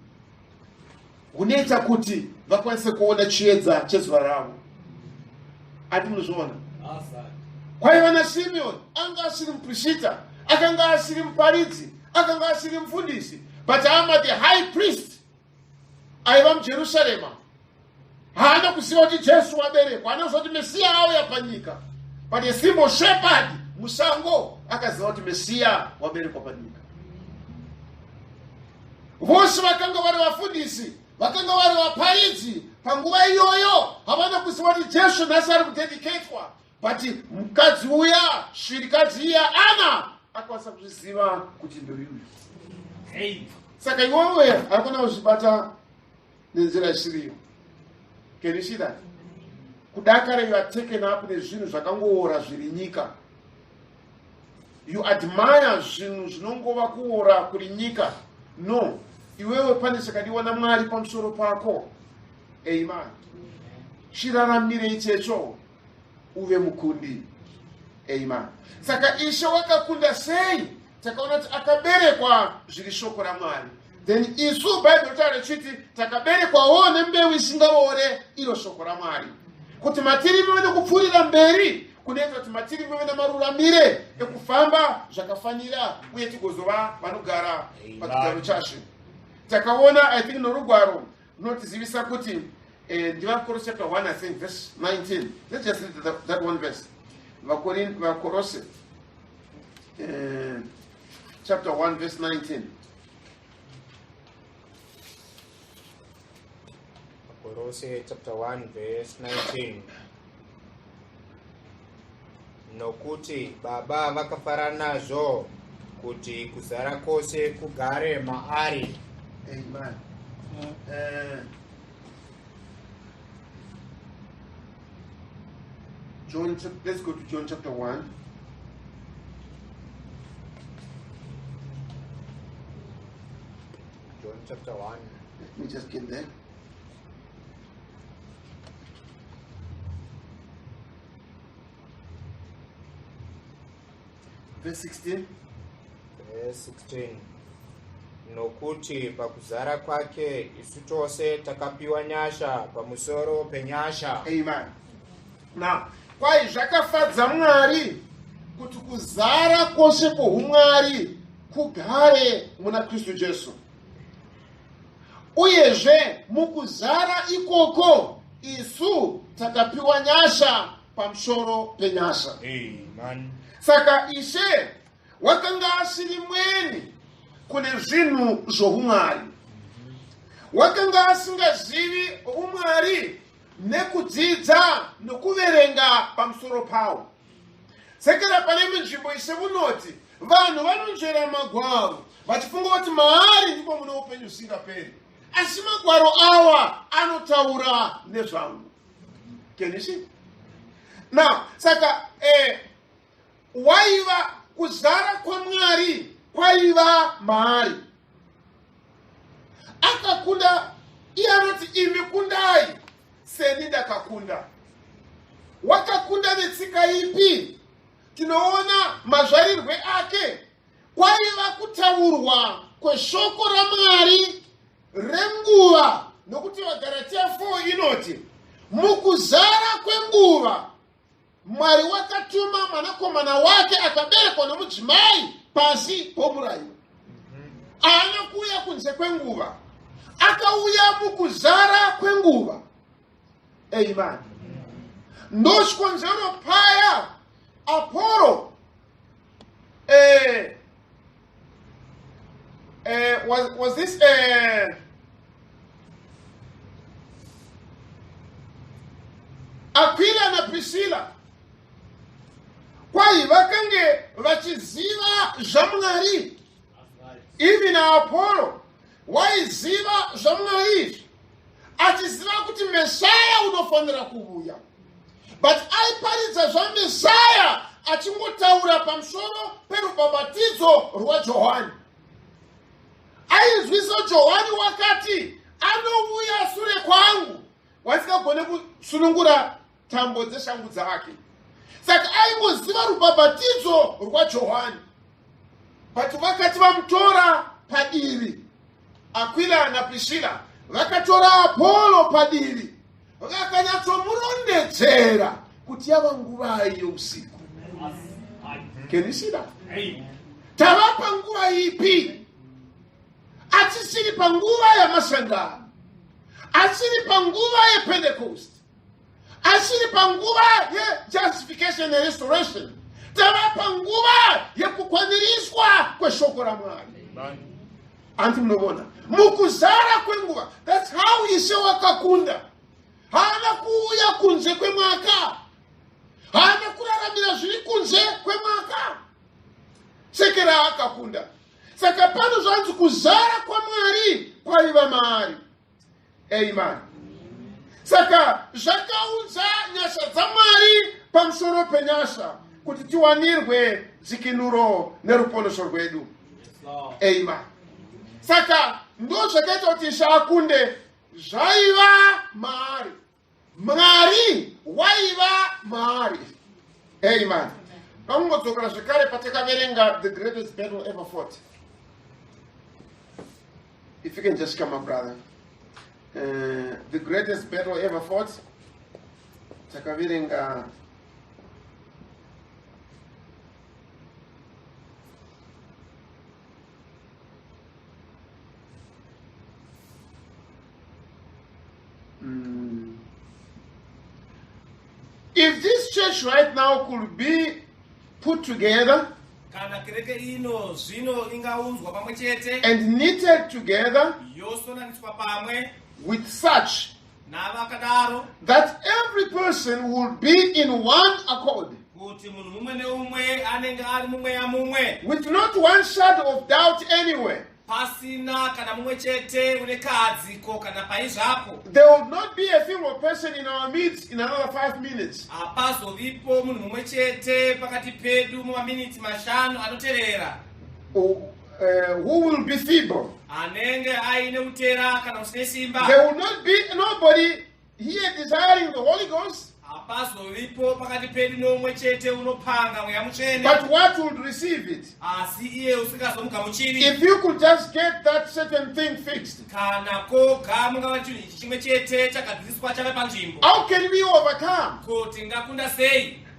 hunoita kuti vakwanise kuona chiedza chezuva ravo. Ati munozviona? Kwaiva naSimeoni, anga asiri muprishita, akanga asiri muparidzi, akanga asiri mufundisi, but ama the high priest aiva muJerusarema. Haana kuziva kuti Jesu waberekwa, anoziva kuti Mesiya auya panyika. But a simple shepherd musango akaziva kuti Mesiya waberekwa panyika. Vose vakanga vari vafundisi, vakanga vari vaparidzi panguva iyoyo, havana kuziva kuti Jesu nhasi ari kudedicatwa. But mukadzi uya, shirikadzi iya Ana akwanisa kuzviziva kuti ndoyuyu. Saka iwewe hakuna kuzvibata nenzira isiriyo. Can you see that? Kudakara you are taken up nezvinhu zvakangoora zviri nyika. You admire zvinhu zvinongova kuora kuri nyika. No, iwewe pane chakadiwa naMwari pamusoro pako. Amen. Chiraramire ichecho uve mukundi. Amen. Saka Ishe wakakunda sei? Takaona kuti akaberekwa zviri shoko raMwari. Then isu Bible tarechiti takaberekwawo nembewu isingaore iro shoko raMwari. Kuti matiri muone kupfuurira mberi, kunoita kuti matiri muone maruramire ekufamba zvakafanira uye tigozova vanogara pachigaro chaShe. Takaona I think norugwaro runotizivisa kuti ndivakorose chapter 1 I think verse 19. Let's just read that one verse. Vakorose chapter 1 verse 19. Vakorose chapter 1 verse 19. Nokuti baba vakafara nazvo kuti kuzara kwose kugare maari. Amen. Let's go to John chapter 1. John chapter 1. Let me just get there. Verse 16. Verse 16. Nokuti pakuzara kwake isu tose takapiwa nyasha pamusoro penyasha. Amen. Now, kwai zvakafadza Mwari kuti kuzara kwose kwoumwari kugare muna Kristu Jesu. Uyezve mukuzara ikoko isu takapiwa nyasha pamusoro penyasha. Amen. Saka Ishe wakanga asiri mweni kune zvinhu zvoumwari. Wakanga asingazivi umwari nekudzidza nokuverenga pamusoro pawo. Sekera pane nzvimbo Ishe munoti vanhu vanonzvera magwaro, vachifunga kuti maari ndipo mune upenyu usingaperi. Asi magwaro awa anotaura nezvangu. Can you see? Now, saka waiva kuzara kwaMwari kwaiva maari. Akakunda iye anoti imi kundai seni ndakakunda. Wakakunda netsika ipi? Tinoona mazvarirwe ake kwaiva kutaurwa kweshoko raMwari renguva, nokuti vaGalatia 4 inoti mukuzara kwenguva Mwari wakatuma mwanakomana wake akaberekwa nomudzimai pasi pomurayiwa. Haana kuuya kunze kwenguva, akauya mukuzara kwenguva. Amen. Ndochikonzero paya Apollo was this Aquila na Priscilla kwai vakange vachiziva zvaMwari. Even Apollo waiziva zvaMwari, achiziva kuti Messiah unofanira kuuya, but aiparidza zvaMessiah achingotaura pamusoro perubhabhatidzo rwaJohani. Aizvisa Johani wakati anouya sure kwangu, wasingagone kusunungura tambo dzeshangu dzake. Saka aingoziva rubhabhatidzo rwaJohani, but vakati vamutora padiri Aquila na Priscilla, vakatora Apollo padiri, vakanyatsomurondedzera kuti yava nguva yousiku. Can you see that? Tava panguva ipi? Atisiri panguva yamasangano, asiri panguva yePentecost, asiri panguva yejustification and restoration. Tava panguva yekukwaniriswa kweshoko raMwari. Anti mnovona mukuzara kwenguva. That's how Ishe wakakunda. Haana kuuya kunze kwemwaka, haana kuraramira zviri kunze kwemwaka. Sekera akakunda. Saka pano zvanzi kuzara kwaMwari kwaiva maari. Amen. Saka zvakaudza nyasha dzaMwari pamusoro penyasha kuti tiwanirwe dzikinuro neruponeso rwedu. Amen. Saka ndo zvakaita kuti Ishe akunde zvaiva maari. Mwari waiva maari. Amen. Pamungodzokera zvekare patakaverenga the greatest battle ever fought. If you can just come up, brother. The greatest battle ever fought. Takaverenga if this church right now could be put together and knitted together with such that every person would be in one accord, with not one shadow of doubt anywhere. There will not be a single person in our midst in another 5 minutes. Who will be feeble. There will not be nobody here desiring the Holy Ghost, but what would receive it? If you could just get that certain thing fixed, how can we overcome?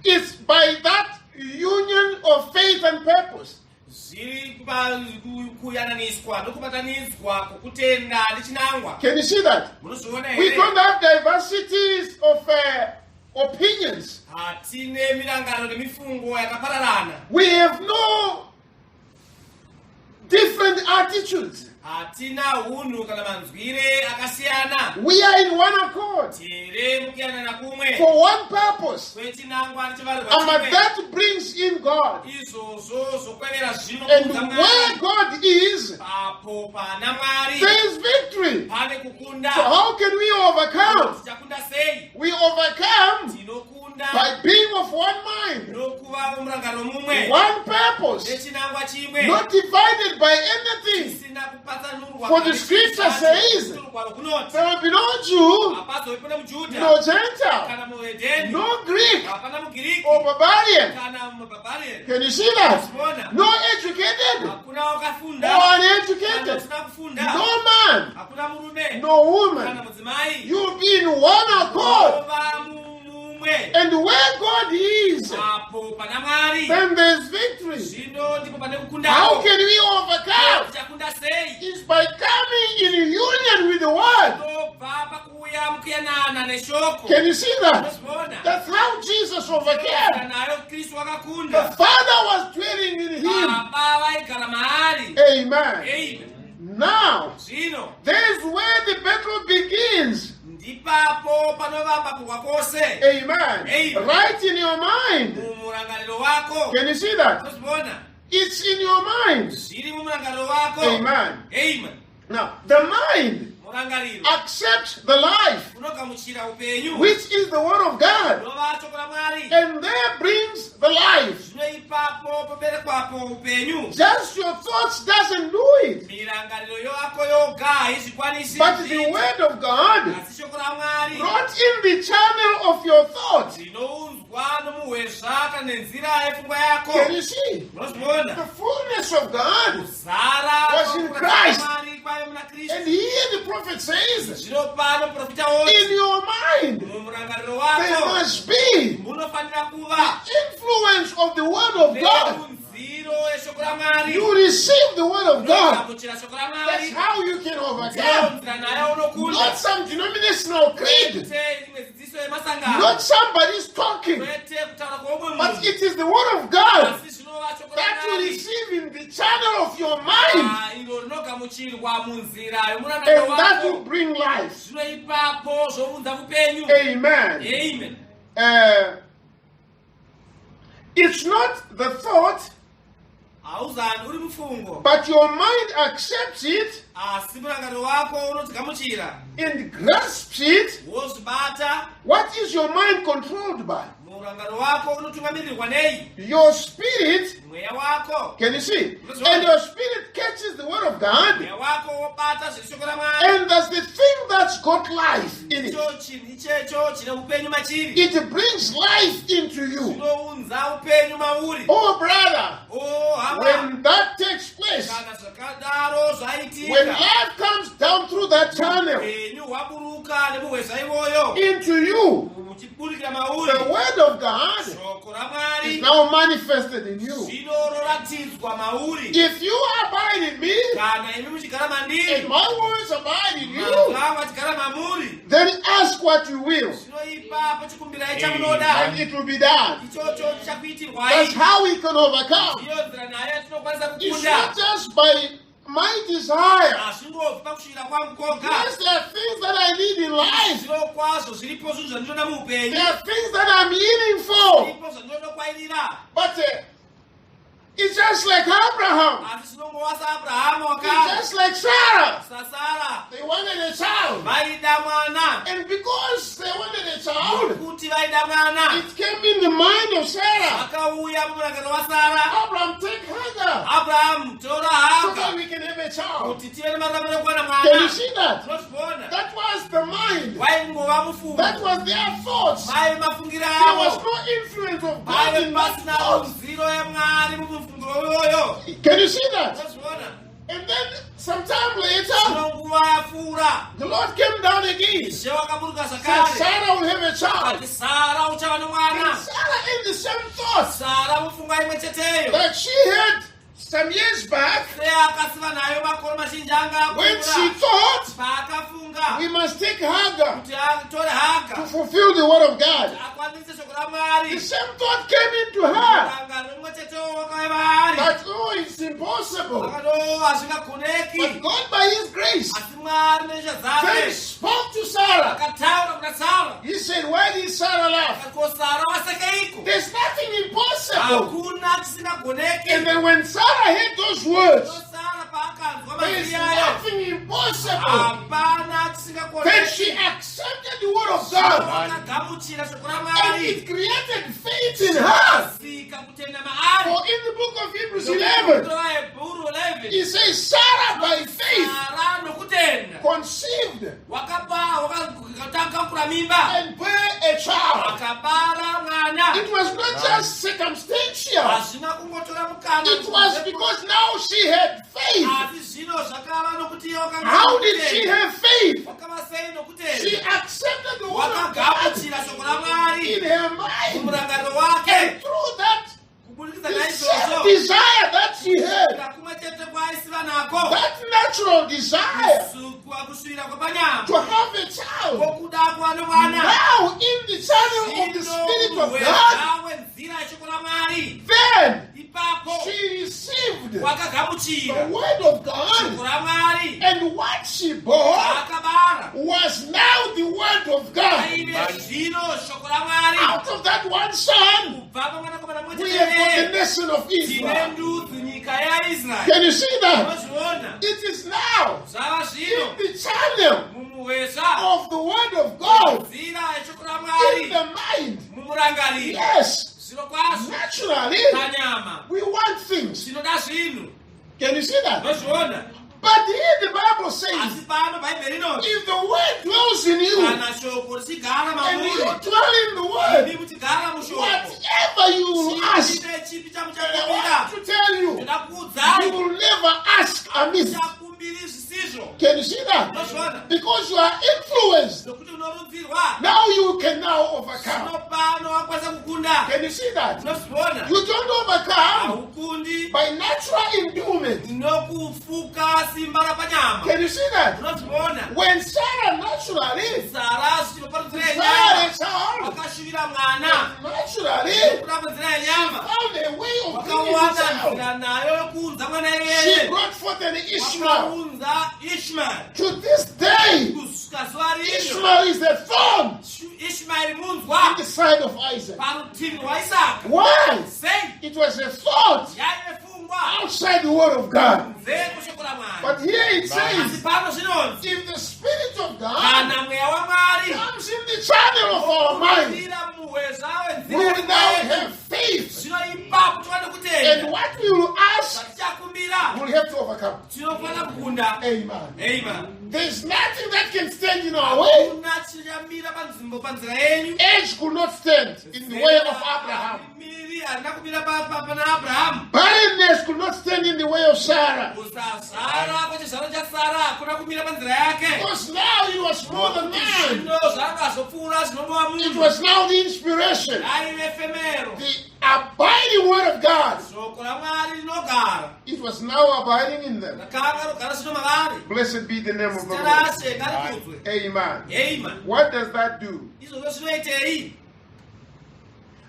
It's by that union of faith and purpose. Can you see that? We don't have diversities of opinions. We have no different attitudes. Hatina hunhu kana manzwire akasiyana. We are in one accord Tere mukiyanana kumwe. for one purpose, Kwetinangwa chivarwa and chimwe. that brings in God. Izvozvo zokwevera zvino And kuudza where Mwari. God is, Apo pana Mwari there is victory. pane kukunda. So how can we overcome? Tichakunda sei? We overcome Tinokunda by being of one mind, nokuva murangano mumwe. one purpose, Nechinangwa chimwe. not divided by anything. Tisina kupatsanurwa. For the scripture says, kunoti. there will be no Jew, Hapazovi pana muJudha. no Gentile, Kana muHedheni. no Greek Hapana muGiriki. or barbarian. Kana mubhabharian. Can you see that? Unozviona? No educated Hakuna or wakafunda. Kana uneducated. usina kufunda. No man, Hakuna murume. no Kana woman. mudzimai. You'll be in one accord. Ova mumwe. And where God is, Apo pana Mwari. then there's victory. Zvino ndipo pane How kukundawo. can we overcome? Tichakunda sei? It's by coming in union with the word. Tobva pakuuya mukuyanana neshoko. Can you see that? Unozviona? That's how Jesus overcame. Nayo Kristu The wakakunda. Father was dwelling in him. Baba vaigara maari. Amen. Amen. Now, Zvino there's where the battle begins. ndipapo panovamba kurwa kwose. Amen. Amen. Right in your mind. Mumurangariro wako. Can you see that? Unozviona? It's in your mind. Zviri mumurangariro wako. Amen. Amen. Now, the mind Murangariro accepts the life, unogamuchira upenyu. which is the word of God, Unova shoko raMwari. and there brings the life. Zvino ipapo poberekwapo upenyu. Just your thoughts doesn't do it, Mirangariro yako yoga haizvikwanisi. but the word of God Asi shoko raMwari brought in the channel of your thought. zvinounzwa nomuhwezva kana nenzira yepfungwa yako. Can you see? Unozviona? The fullness of God. Kuzara Was in kwakura Christ. kwaMwari kwayo muna Kristu. And here the prophet says, Zvino pano muprofita in oti your mind, mumurangariro there wako must be munofanira kuva influence of the word of God. neunziro yeshoko raMwari. You receive the word of God. Unogamuchira shoko That's raMwari. how you can overcome. Ndiyonzira nayo unokunda. Not some denominational creed. Kwete imwe dzidziso yemasangano. Not somebody's talking. Kwete kutaura kwoumwe But munhu. it is the word of God Asi zvinova shoko that you raMwari. receive in the channel of your mind. Iro rinogamuchirwa munzira And yomurangariro that will wako. bring life. Zvino ipapo zvounza upenyu. Amen. Amen. It's not the thought, Hauzani uri mufungo. but your mind accepts it Asi murangariro wako unodzigamuchira. and grasps it. Wozvibata. What is your mind controlled by? Murangariro wako unotungamirirwa nei? Your spirit. Mweya wako. Can you see? And your spirit catches the word of God. Mweya wako wobata zveshoko raMwari. And that's the thing that's got life in it. Icho chinhu ichecho chine upenyu machiri. It brings life into you. Zvinounza upenyu mauri. Oh, brother, Oh, hama. when that takes place, Kana zvakadaro when zvaitika. life comes down through that channel Upenyu hwaburuka nemuhwezva ivoyo. into you, Muchiburikira the mauri. word of God Shoko is raMwari. now manifested in you. Zvinoratidzwa mauri. If you abide in me, Kana imi muchigara and mandiri. my words abide in you, Mazangu achigara mamuri. then ask what you will, Zvinoipa pachikumbirai chamunoda. and it will be done. Ichocho chichakuitirwai. That's how we can overcome. Iyo nzira nayo yatinokwanisa It's kukunda. not just by my desire. Hazvingobvi pakusvika kwangu koga. Yes, there are things that I need in life. Zviro kwazvo zviripo zvinhu zvandinoda muupenyu. There are things that I'm yearning for. Zviripo zvandinoda kwairira. But it's just like Abraham. Asi zvinongova saAbhurahama It's wakati. just like Sarah. Sasara They wanted a child. vaida mwana. And because they wanted a child, Kuti vaida mwana. it came in the mind of Sarah. Vakauya mumurangariro waSara. Abraham, take Hagar Abrahamu tora so that Haga. we can have a child. Kuti tive nemaramiro ekuwana Can you mwana. see that? Tinozviona. That was the mind. Vaingova mufungo. That was their thoughts. Vai mafungiro There was avo. no influence of God Paive in that pasina thought. ruzivo yemwari mumufungo iyoyo. Can you see that? Tinozviona. And then sometime later, Zvino nguva yapfuura. the Lord came down again. Ishe wakaburuka Said zvakare. Sarah will have a child. Ati Sara uchava And nomwana. Sarah in the same thoughts Sara mufunga imwe cheteyo. that she had some years back, Se akasiva nayo makore mazhinji anga when she thought paakafunga we must take Hagar kuti atore Haga to fulfill the word of God, akwanise shoko raMwari. the same thought came into her Murangano umwe chetewo wakauya paari that, oh, it's impossible. akati hazvingagoneki. But God, by His grace, Asi Mwari nenyasha then dzake spoke to Sarah. akataura kuna Sara He said, why did Sarah laugh? akati ko Sara wasekeiko, There's nothing impossible. hakuna chisingagoneki. And then when Sarah heard those words, Sara paakanzwa there's mazwi ayo nothing impossible. hapana Then chisingagoneki. she accepted the word of God. Wakagamuchira shoko And raMwari it created faith in her. sika kutenda maari. For in the book of Hebrews 11, Hebrew 11 it says, Sarah by faith Sara nokutenda conceived wakatakura mimba and bare a child. wakabara mwana. It was not just circumstantial. Hazvina kungotora mukana. It was because now she had faith. Asi zvino zvakava nokuti How did she have faith? wakava sei She nokutenda. accepted the word of God Wakagamuchira shoko raMwari in her mind. mumurangariro wake. And through that, Kubudikidza the same naizvozvo desire that she had, kumwe chete kwaisiva nako that natural desire kusvira kwepanyama to have a child, kwokuda kuva nemwana. now in the channel of the Spirit of God, wenzira yeshoko raMwari then ipapo she received the wakagamuchira word of shoko God. raMwari And what she bore akabara was now the word of God. aive zvino shoko raMwari. Out of that one son, Kubva pamwanakomana mumwe we have got the chete nation of tine Israel. ndudzi nyika yaIsraeri. Can you see that? Unozviona It is now zvava zvino in the channel mumuhwezva of the word of God nzira yeshoko in raMwari the mind. mumurangariro. Yes, Zviro kwazvo naturally, panyama we want things. tinoda zvinhu. Can you see that? Unozviona But here the Bible says, asi pano bhaibheri inoti if the word dwells in you kana shoko richigara and you mamuri dwell in the word, imi muchigara mushoko whatever you will ask, chiite chipi I chamuchakumbira want to tell you, ndoda you kuudzai will never ask amiss. chakumbiri zvisizvo. Can you see that? Unozviona Because you are influenced. nokuti unorudzirwa Now you can now overcome. zvino pano wakwanisa kukunda. Can you see that? Unozviona You don't overcome haukundi by natural endowment. nokufuka simba rapanyama. Can you see that? Unozviona When Sarah naturally Sara zvinoparudzira desired yenyama a child, wakashuvira mwana naturally kurapa nzira yenyama found a way of bringing the wakawana child. nzira nayo yokuunza mwana She iyeye. brought forth an Ishmael. Wakaunza Ishmael. To this day, Kusvika zuva rino Ishmael is a thorn Ishmael in munzwa the side of Isaac. parutivi rwaisaka. Why? Sei It was a thought yaive pfungwa outside the word of God. kunze kweshoko raMwari. But here it Asi says, pano zvinonzi if the Spirit of God kana mweya waMwari comes in the channel of our mind, unokumbira muhwezva we will wenzira now yedu. have faith. Zvino ipapo tiwane And kutenda what we will ask, zvatichakumbira we'll have to overcome. tinofana kukunda. Amen. Amen. There's nothing that can stand in our way. Hakuna chichamira panzira yenyu. Age could not stand in the way of Abraham. Miri harina kumira pana Abrahamu. Barrenness could not stand in the way of Sarah. Kusazara kwechizvaro chaSara hakuna kumira panzira yake. Because now it was more than man. Zvino zvakazopfuura zvinomova It munhu. was now the inspiration, Aive femero. the abiding word of God. Shoko raMwari rinogara. It was now abiding in them. Rakanga rogara zvino mavari. Blessed be the name of the Zita Lord. raShe ngarikudzwe. Amen. Amen. What does that do? Izvozvo zvinoitei?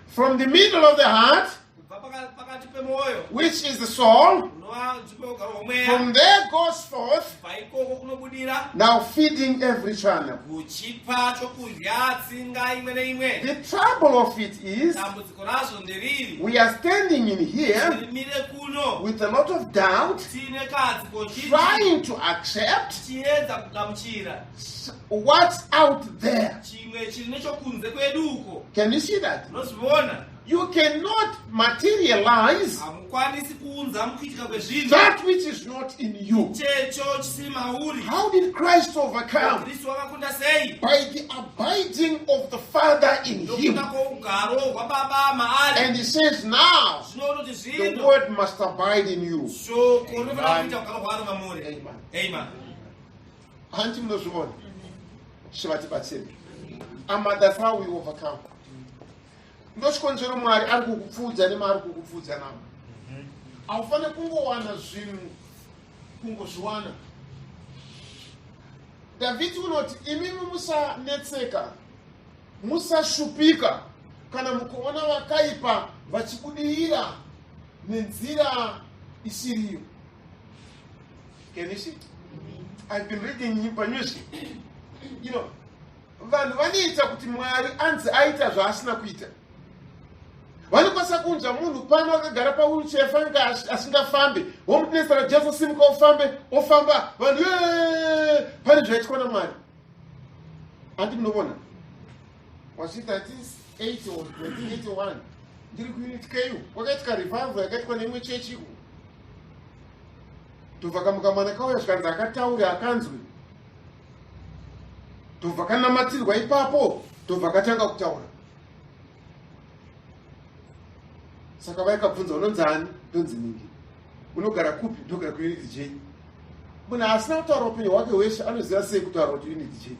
From the middle of the heart, Kubva pakati pemwoyo. which is the soul, Unova nzvimbo yogara mweya. from there goes forth, Kubva ikoko kunobudira. now feeding every channel. Kuchipa chokudya tsinga imwe neimwe. The trouble of it is, Dambudziko razvo nderiri. we are standing in here Tirimire kuno. with a lot of doubt, Tine kadziko zhinji. trying to accept Tiedza kugamuchira. what's out there. Chimwe chiri nechokunze kweduko. Can you see that? Unozviona? You cannot materialize Hamukwanisi kuunza mukuitika kwezvinhu. that which is not in you. Checho chisiri mauri. How did Christ overcome? Kristu wakakunda sei? By the abiding of the Father in him. Ndokuda kwougaro hwababa maari. And he says, now Zvinoona kuti the zvino. word must abide in you. Shoko rinofanira kuita ugaro hwaro mamuri. Amen. Amen. Hanti munozviona shivatibatsiri. That's how we overcome. Ndochikonzero Mwari ari kukupfudza nemaari kukupfudza navo. aufane kungowana zvinhu kungozviwana. David unoti imimi musanetseka, musashupika kana mukuona vakaipa vachibudirira nenzira isiriyo. Can you see? I've been reading panyuzi. You know, vanhu vanoita kuti Mwari anzi aita zvaasina kuita. Vanokwanisa kunzwa munhu pano akagara pawheelchair fanira asingafambe, womunesera Jesu simuka ofamba, vanhu pane zvaitwa naMwari. Andi munobona? Was it 1980 or 1981? Ndiri kuunit KU. Wakaitika revival yakaitikwa neimwe chechi. Tobva kamukamana kauya zvikanzi akataura akanzwi. Tobva kanamatirwa ipapo, tobva katanga kutaura. Saka vaikabvunza unonzi ani? Ndonzi Ningi. Unogara kupi? Ndogara kuunit J. Munhu asina kutaura upenyu hwake hweshe anoziva sei kutaura kuti unit J.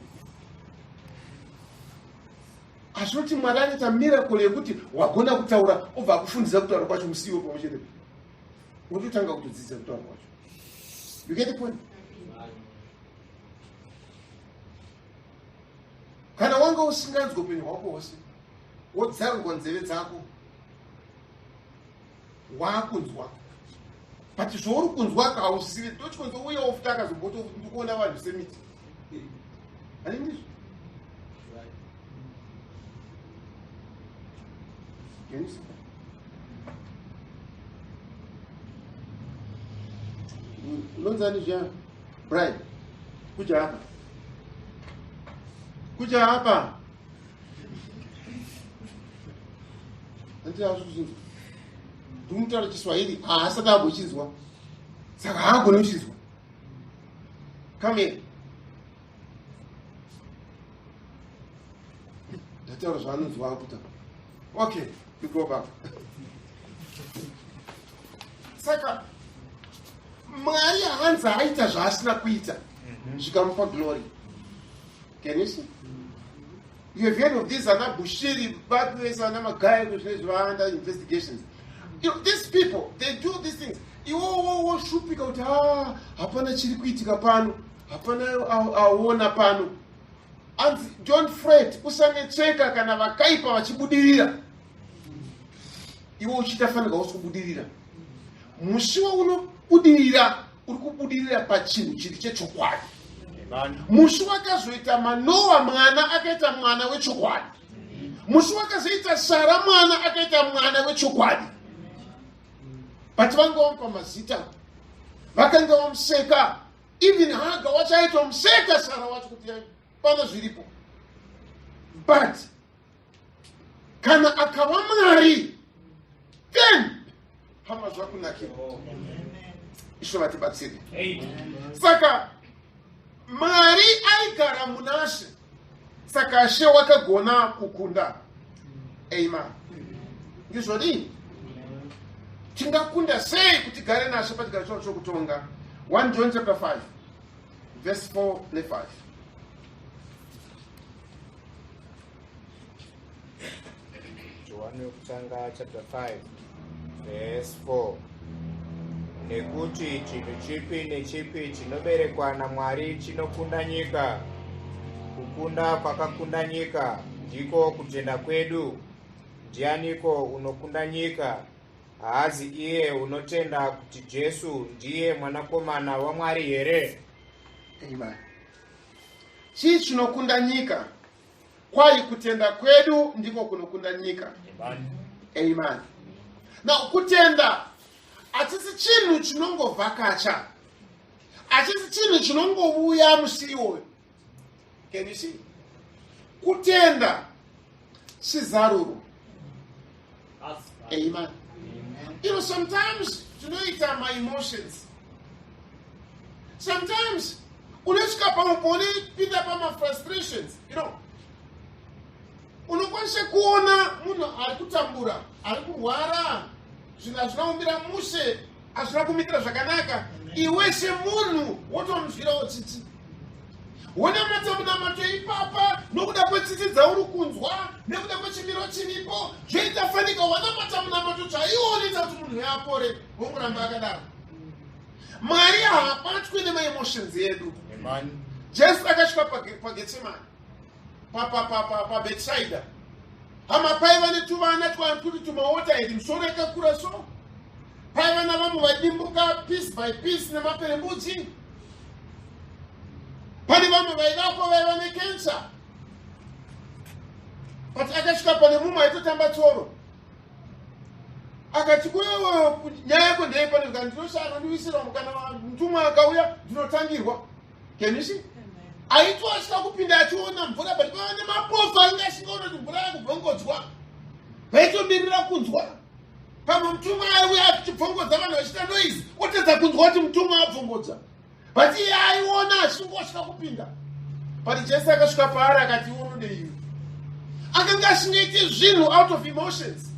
Azvinoti Mwari anoita miracle yekuti wagona kutaura obva akufundisa kutaura kwacho musiwo pamwe chete. Wototanga kutodzidzisa kutaura kwacho. You get the point? Kana wanga usinganzwi upenyu hwako hwose, wodzarurwa nzeve dzako, wakunzwa. But zvouri kunzwa hauzivi, ndochikunzwa uye ofuta akazomboto ndikuona vanhu semiti. Haningizvo? Yes. Unonzani zviya? Brian, kuja hapa. Kuja hapa. Ndiri azvuzvinzwa. Ndimutaura Chiswahili, haasati agochinzwa. Saka haagoni kuchinzwa. Come here. Ndataura zvaanonzwa akuta. Okay, you go back. Saka Mwari hanzi aita zvaasina kuita zvikamupa glory. Can you see? You have heard of this Bushiri, Badwes, and Amagai, which is under investigations. You know, these people, they do these things. You shoot pick out, hapana chirikuitika pano, hapana aona pano. And don't fret, usanecheka kana vakaipa vachibudirira. Iwo uchitafanira kubudirira. Mushiwa unobudirira, urikubudirira pachinhu chiri chechokwadi. Musi wakazoita Manoa mwana akaita mwana wechokwadi. Musi wakazoita Sara mwana akaita mwana wechokwadi. But vanga vamupa mazita, vakanga vamuseka. Even Haga wachaita vamuseka Sara wacho kuti pana zviripo. But kana akava Mwari, then hama zvakunakira. Isho vatibatsiri. Saka Mwari aigara munashe, saka She wakagona kukunda. Amen. Ndizvodi tingakunda sei kuti gare nashe patigara chinhu chokutonga. 1 John chapter 5 verse 4 ne 5. John chapter 5 verse 4. Nekuti chinhu chipi nechipi chinoberekwa naMwari chinokunda nyika. Kukunda kwakakunda nyika ndiko kutenda kwedu. Ndianiko unokunda nyika? Haazi iye unotenda kuti Jesu ndiye mwanakomana waMwari here? Amen. Chii chinokunda nyika? Kwai kutenda kwedu ndiko kunokunda nyika. Amen. Amen. Now kutenda achisi chinhu chinongovhakacha, achisi chinhu chinongovuya musi iwoyo. Can you see? Kutenda chizaruro. Amen. You know, sometimes tunoita my emotions. Sometimes unosvika pamuponi pinda pama frustrations. You know, unokwanisa kuona munhu ari kutambura, ari kurwara, zvinhu hazvinaumira mushe, hazvina kumira zvakanaka. Iwe semunhu wotomuzvira uchiti wonamata munamato ipapa nokuda kwetsitsi dzauri kunzwa nekuda kwechimiro chiripo zvoitafanika wanamata munamato chaioneta kuti munhu yapore wongoramba akadaro. Mwari haabatwi nemaemotions edu. Jesu akasvika pagetsemani pabetsaida, hama paiva netuvana twatuti tumaota edi misoro yakakura so, paiva navamwe vaidimbuka piece by piece nemaperembudzi, pane vamwe vaivapo vaiva nekensa. But akasvika pane mumwe aitotamba tsoro akati kuyewe nyaya yako ndeipane kuti ndinoshanda ndiwisira mukana mutumwa akauya ndinotangirwa. Can you see? Aitwa asvika kupinda achiona mvura but pava nemapofu angashingaona kuti mvura yakubvongodzwa vaitomirira kunzwa. Pamwe mutumwa aiuya achibvongodza vanhu vachita noise otedza kunzwa kuti mutumwa abvongodza but iye aiona achingosvika kupinda. But Jesu akasvika paari akati unodeiwe. Akanga asingaiti zvinhu out of emotions,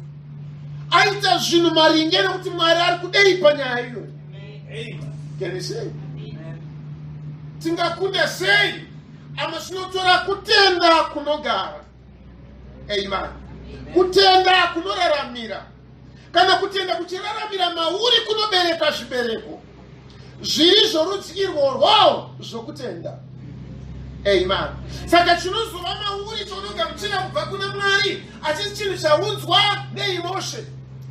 aita zvinhu maringe nekuti Mwari ari kudei panyaya iyo. Can you say? Tingakunda sei ama zvinotora kutenda kunogara. Amen. Kutenda kunoraramira. Kana kutenda kuchiraramira mauri kunobereka zvibereko zviri zvorudyirwo rwawo zvokutenda. Amen. Saka chinozova mauri chaunogamuchira kubva kuna Mwari achisi chinhu chaunzwa neemotion.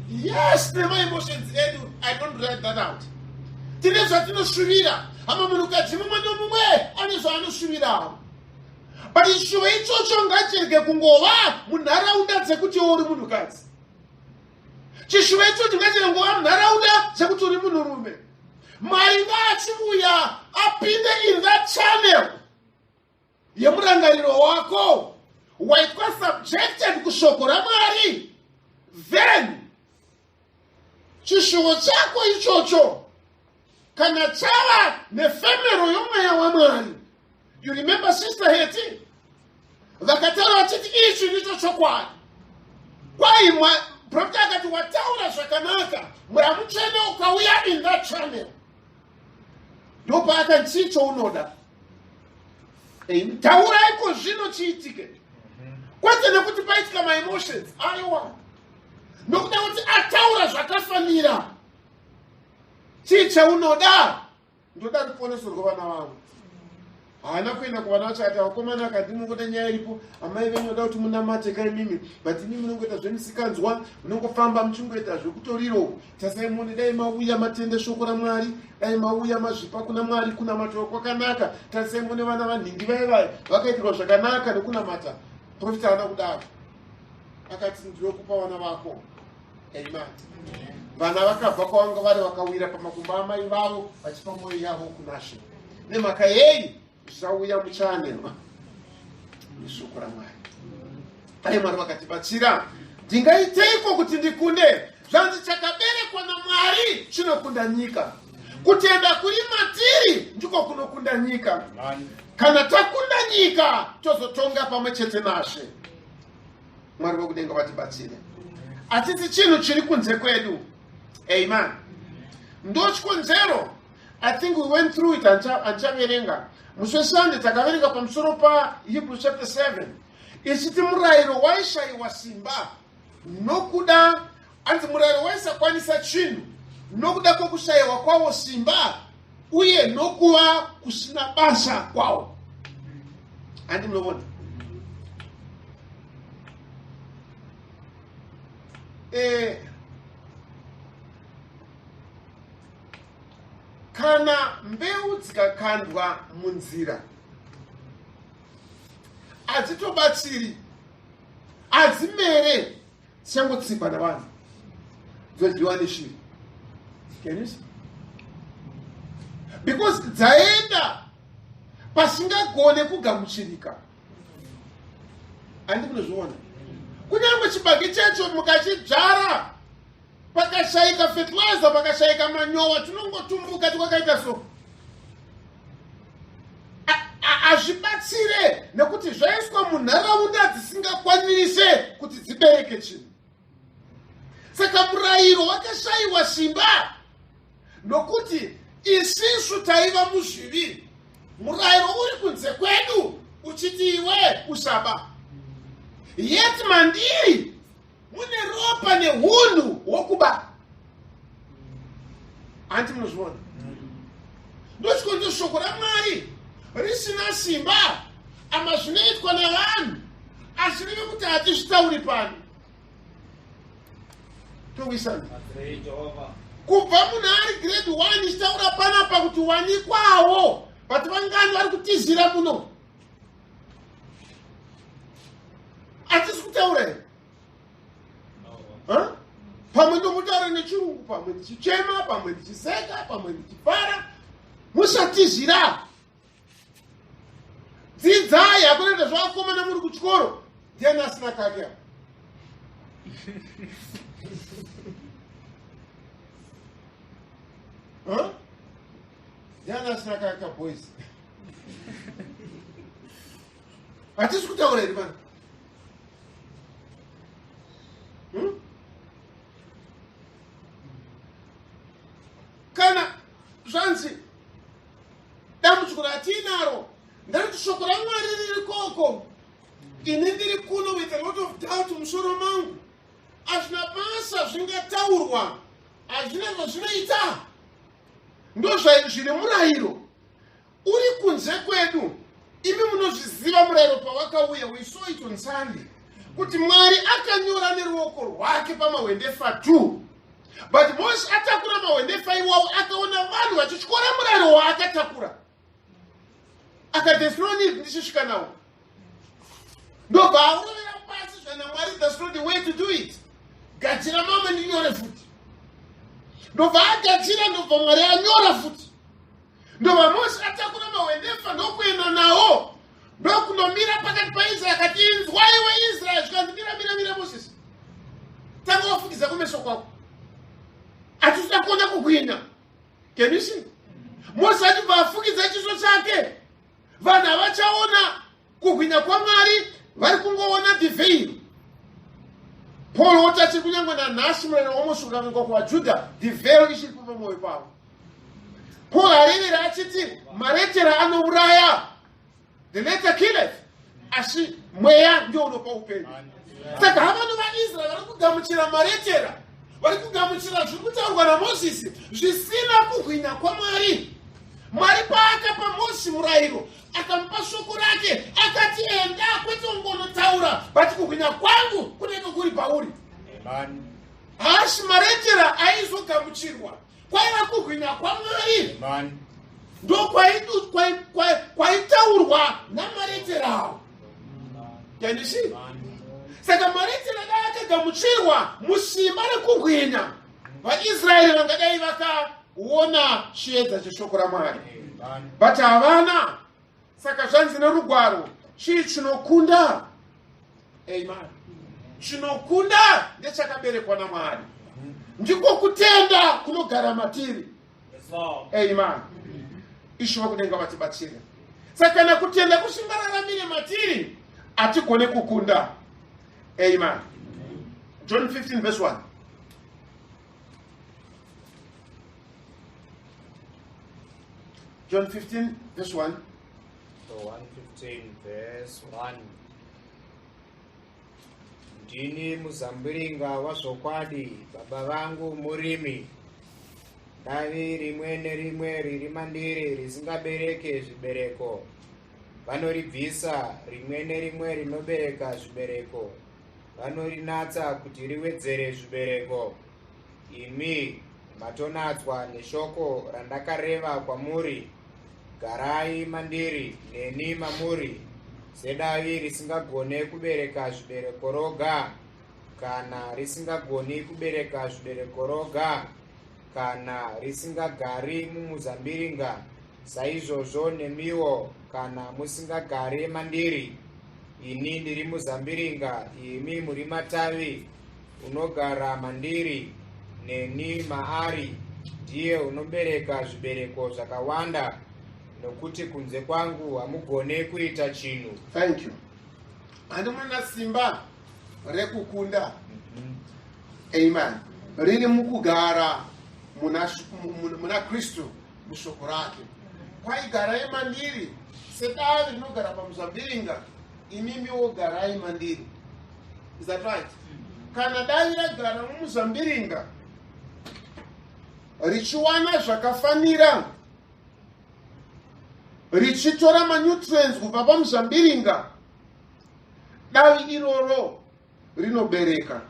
Yes, nema-emotions edu, I don't write that out. Tine zvatinoshuvira, hama munhukadzi mumwe nomumwe ane zvaanoshuvirawo. But chishuvo ichocho ngachirege kungova munharaunda dzekuti uri munhukadzi. Chishuvo ichocho ngachirege kungova munharaunda dzekuti uri munhurume. Mwari ngaachiuya apinde in that channel yemurangariro wako waitwa subjected kushoko raMwari, then chishuvo chako ichocho kana chava nefemero yomweya waMwari. You remember Sister Heti? Vakataura vachiti ichi ndicho chokwadi. Kwai prophet akati wataura zvakanaka, Mweya Mutsvene ukauya in that channel, ndopa akati chicho unoda. Tauraiko zvino chiitike. Kwete nekuti paitika my-emotions, aiwa. Nokuda kuti ataura zvakafanira. Chii chaunoda? Ndoda ruponeso rwevana vangu. Haana kuenda kuvana vacho ati vakomana akati mungoda nyaya iripo, amai venyu vanoda kuti munamate kai mimi, but inimi munongoita zvemisikadzwa, munongofamba muchingoita zvekutoriro. Tasai muone dai mauya matende shoko raMwari, dai mauya mazvipa kuna Mwari kunamata kwakanaka. Tasai muone vana vanhingi vaivai vakaitirwa zvakanaka nekunamata. Profita haana kudaro. Akati ndinokupa vana vako. Amen. Vana vakabva kwavanga vari vakawira pamakumba amai vavo vachipa mwoyo yavo kuna She. Nemhaka yeyi zvauya muchanelwa neshoko raMwari. Dai Mwari vakatibatsira. Ndingaiteiko kuti ndikunde? Zvanzi chakaberekwa naMwari chinokunda nyika. Kutenda kuri matiri ndiko kunokunda nyika. Kana takunda nyika tozotonga pamwe chete naShe. Mwari vokudenga vatibatsire. Atisi chinhu chiri kunze kwedu. Amen. Ndo chikonzero. I think we went through it anchaverenga. Muswesande takaverenga pamusoro pa Hebrews chapter 7. Ichiti murayiro waishayiwa simba nokuda, anti murayiro waisakwanisa chinhu nokuda kwokushayiwa kwawo simba uye nokuva kusina basa kwawo. Andi munovona. Kana mbeu dzikakandwa munzira adzitobatsiri, adzimere dzichangotsipa navanhu dzodyiwa neshiri. Can you see? Because dzaenda pasingagone kugamuchirika. Andi munozviona. Kunyangwe chibage checho mukachidzvara pakashayika fertilizer, pakashayika manyowa, tinongotumbuka twakaita so. Azvibatsire nekuti zvaiswa munharaunda dzisingakwanise kuti dzibereke chinhu. Saka murayiro wakashayiwa simba nokuti isisu taiva muzvivi murayiro uri kunze kwedu uchiti iwe usaba. Yet mandiri mune ropa nehunhu wokuba. Anti munozviona? Ndochikonzo shoko raMwari risina simba ama zvinoitwa navanhu azvirevi kuti hatizvitauri pano. Towisana. Kubva munhu ari grade 1 ichitaura panapa kuti wanikwawo but vangani vari kutizira muno. Hatisi kutaura here. Pamwe ndomutaura nechirungu, pamwe ndichichema, pamwe ndichiseka, pamwe ndichifara. Musatizira. Dzidzai, hakunoita zvavakomana muri kuchikoro. Ndiani asina kake? Ndiani asina kake boys? Hatisi kutaura here bana. Kana zvanzi dambudziko ratinaro ndariti shoko raMwari riri koko, ini ndiri kuno with a lot of doubt musoro mangu. Hazvina basa zvingataurwa, hazvina zvazvinoita. Ndo zviri murayiro uri kunze kwedu. Imi munozviziva murayiro pawakauya. We saw it on Sunday kuti Mwari akanyora neruoko rwake pamahwendefa 2. But Moshe atakura mahwendefa iwawo akaona vanhu vachityora murayiro waakatakura. There's no need ndichisvika nawo. Ndobva aurovera pasi zvana Mwari, that's not the way to do it. Gadzira mama ndinyore futi. Ndobva agadzira, ndobva Mwari anyora futi. Ndobva Moshe atakura mahwendefa ndokuenda nawo. Ndokunomira pakati paIsraeri akati, inzwai weIsraeri. Zvikanzi mira Moses. Tanga wafukidza kumeso kwako. Hatisina kuona kugwinya. Can you see? Mose achibva afukidza chiso chake, vanhu havachaona kugwinya kwaMwari, vari kungoona the veil. Paul otati kunyangwe nanhasi murayiro waMoshe ukananga kuvaJudha, the veil ichiripo pamwoyo pavo. Paul arevera achiti maretera anouraya, the letter killeth, asi mweya ndio unopa upenyu. Saka havanhu vaIsraeri vari kugamuchira maretera, vari kugamuchira zviri kutaurwa naMozisi zvisina kugwinya kwaMwari. Mwari paakapa Mose murayiro akamupa shoko rake akati, enda kwete ungonotaura, but kugwinya kwangu kunenge kuri pauri. Hashi maretera aizogamuchirwa, kwaiva kugwinya kwaMwari. Ndo kwaitaurwa namaretera awo. Can you see? Saka maretera dai akagamuchirwa musimba rekugwinya, vaIsraeri vangadai vakaona chiedza cheshoko raMwari, but havana. Saka zvanzi nerugwaro, chii chinokunda? Amen. Chinokunda ndechakaberekwa naMwari, ndiko kutenda kunogara matiri. Amen. Ishe wakudenga vatibatsire. Saka kana kutenda kushingararamire matiri, hatigone kukunda. Amen. John 15 verse 1. John 15 verse 1. So 1:15 verse 1. Ndini muzambiringa wazvokwadi, baba vangu murimi. Davi rimwe nerimwe riri mandiri risingabereke zvibereko, vanoribvisa. Rimwe nerimwe rinobereka zvibereko, vanorinatsa kuti riwedzere zvibereko. Imi matonatswa neshoko randakareva kwamuri. Garai mandiri, neni mamuri. Sedavi risingagone kubereka zvibereko roga, kana risingagoni kubereka zvibereko roga, kana risingagari mumuzambiringa, saizvozvo nemiwo kana musingagari mandiri. Ini ndiri muzambiringa, imi muri matavi. Unogara mandiri, neni maari, ndiye unobereka zvibereko zvakawanda, nokuti kunze kwangu hamugone kuita chinhu. Thank you. Handimuna simba rekukunda. Amen. Riri mukugara muna Kristu mushoko rake. kwai garai mandiri sedavi rinogara pamuzambiringa, inimiwo garai mandiri. Is that right? Kana davi ragara mumuzambiringa richiwana zvakafanira, richitora manutrients kubva pamuzambiringa, davi iroro rinobereka.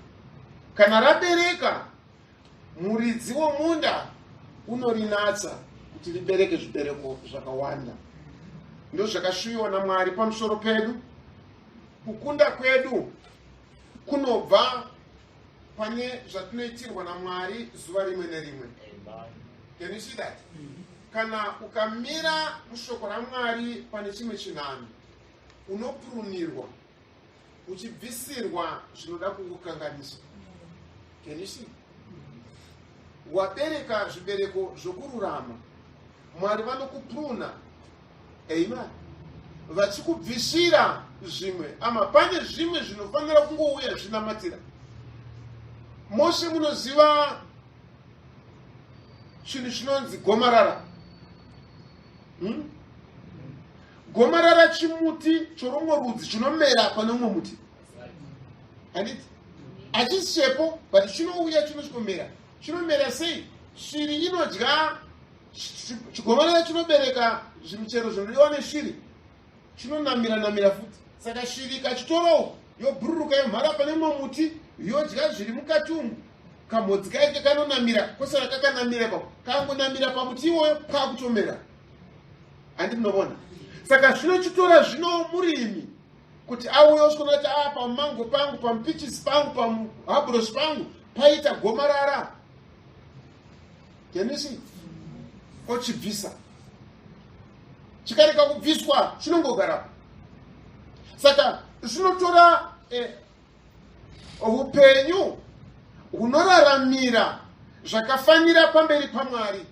Kana rabereka, muridzi womunda unorinatsa kuti ribereke zvibereko zvakawanda. Ndo zvakashuyiwa naMwari pamusoro pedu. Kukunda kwedu kunobva pane zvatinoitirwa naMwari zuva rimwe nerimwe. Can you see that? Kana ukamira mushoko raMwari pane chimwe chinhanu, unopurunirwa, uchibvisirwa zvinoda kukukanganisa. Can you see? Wabereka zvibereko zvokururama, Mwari vanokupuruna. Amen. Vachikubvisira zvimwe, ama pane zvimwe zvinofanira kungouya zvinamatira. Mose munoziva chinhu chinonzi gomarara. Gomarara chimuti chorumwe rudzi chinomera pane umwe muti. Handiti? Hachisi chepo, but chinouya chinosvikomera. Chinomera sei? Shiri inodya chigomarara, chinobereka zvimichero zvinodiwa neshiri, chinonamira futi. Saka shiri ikachitorawo yobhururuka yomhara pane umwe muti yodya zviri mukati umu, kamhodzi kaike kanonamira, kwosara kakanamira ipapo, kangonamira pamuti iwoyo kakutomera. Handi munobona? Saka zvinochitora zvino murimi kuti auye osvika kuti pamango pangu, pamupichisi pangu, pamuhabhurosi pangu paita gomarara. Can you see? Ochibvisa. Chikareka kubviswa chinongogara. Saka zvinotora upenyu hunoraramira zvakafanira pamberi paMwari,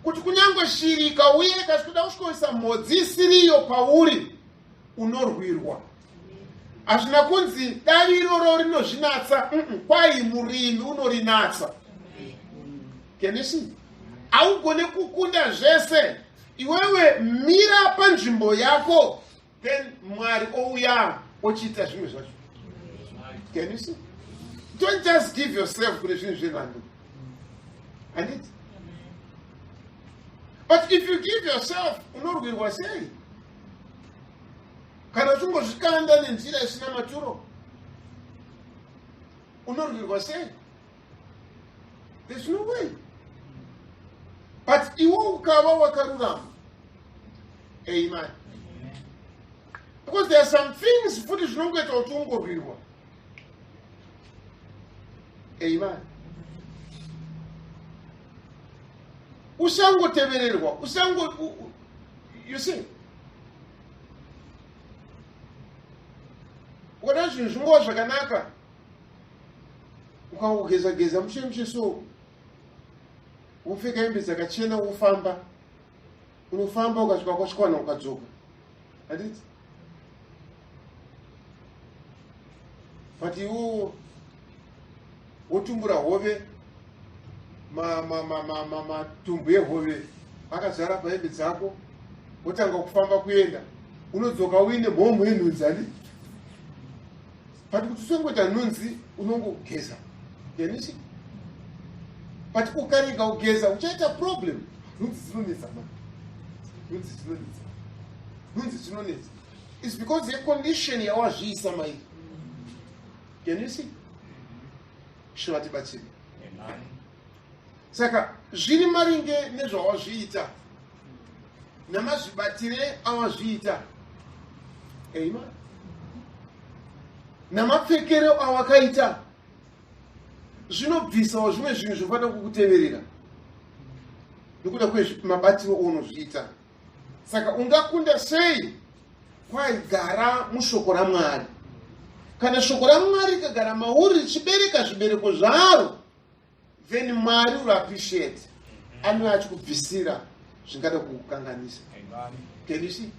kuti kunyangwe shiri ikauya ikasvika kusvikoisa mhodzi isiriyo pauri, unorwirwa. Hazvina kunzi davi iroro rinozvinatsa, kwai murimi unorinatsa. Can you see? Haugone kukunda zvese, iwewe mira panzvimbo yako, then Mwari ouya ochiita zvimwe zvacho. Can you see? Don't just give yourself kune zvinhu zvenhando. And it. But if you give yourself, unorwirwa sei? Kana uchingozvikanda nenzira isina maturo, unorwirwa sei? There's no way. But iwo ukava wakarurama. Amen. Because there are some things futi zvinongoita kuti ungorwirwa. Amen. Usangotevererwa, you see. Wada zvinhu zvingova zvakanaka, ukangogeza mushe so, upfeka hembe dzakachena ufamba, unofamba ukasvika kwasvikwana ukadzoka. Handiti? But iwo wotumbura hove, matumbu ehove akazara pahembe dzako, wotanga kufamba kuenda, unodzoka uine mhomho yenhunzi. Handiti? But kuti usangoita nhunzi unongogeza. Yanisi? But ukarega ugeza uchaita problem. Nhunzi dzinonetsa man. Nhunzi dzinonetsa. It's because the condition yawazviisa mai. Can you see? Shona tibatsire. Amen. Saka zviri maringe nezvawazviita, namazvibatire awazviita. Amen. Namapfekero awakaita, zvinobvisawo zvimwe zvinhu zvofanira kukuteverera nekuda kwemabatiro aunozviita. Saka ungakunda sei kwaigara mushoko raMwari. Kana shoko raMwari rikagara mauri richibereka zvibereko zvaro, then Mwari will appreciate. Anouya achikubvisira zvingada kukukanganisa. Can you see?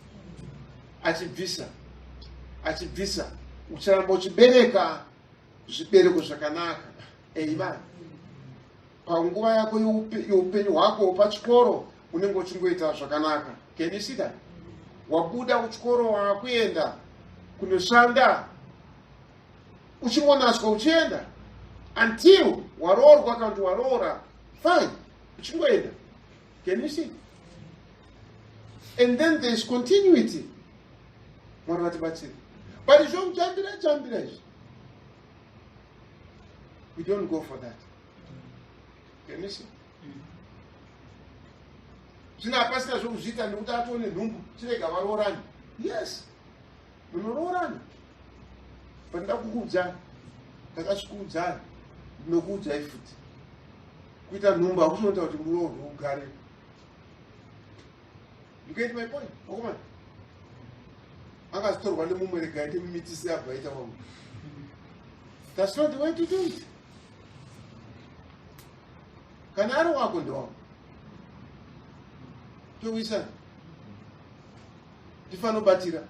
Achibvisa ucharamba uchibereka zvibereko zvakanaka. Amen. Panguva yako youpenyu hwako pachikoro unenge uchingoita zvakanaka. Can you see that? Wabuda kuchikoro wakuenda kunoshanda uchingonaswa uchienda until waroorwa kana kuti waroora fine uchingoenda. Can you see? And then there's continuity. Mwari vatibatsire. But zvomujambira izvi, we don't go for that. Can you see? Zvino hapasina zvokuzviita nekuti atone nhumbu chirega varoorani. Yes, munoroorana. But ndakukuudzai, ndakasvikuudzai, ndinokuudzai futi. Kuita nhumbu hakuchinoita kuti muroorwe ugare. You get my point? Okomana. Angazitorwa nemumwe rega aite mimitisi abva aita wamwe. That's not the way to do it. Kana ari wako ndewako. Chitungwiza. Ndifanobatira.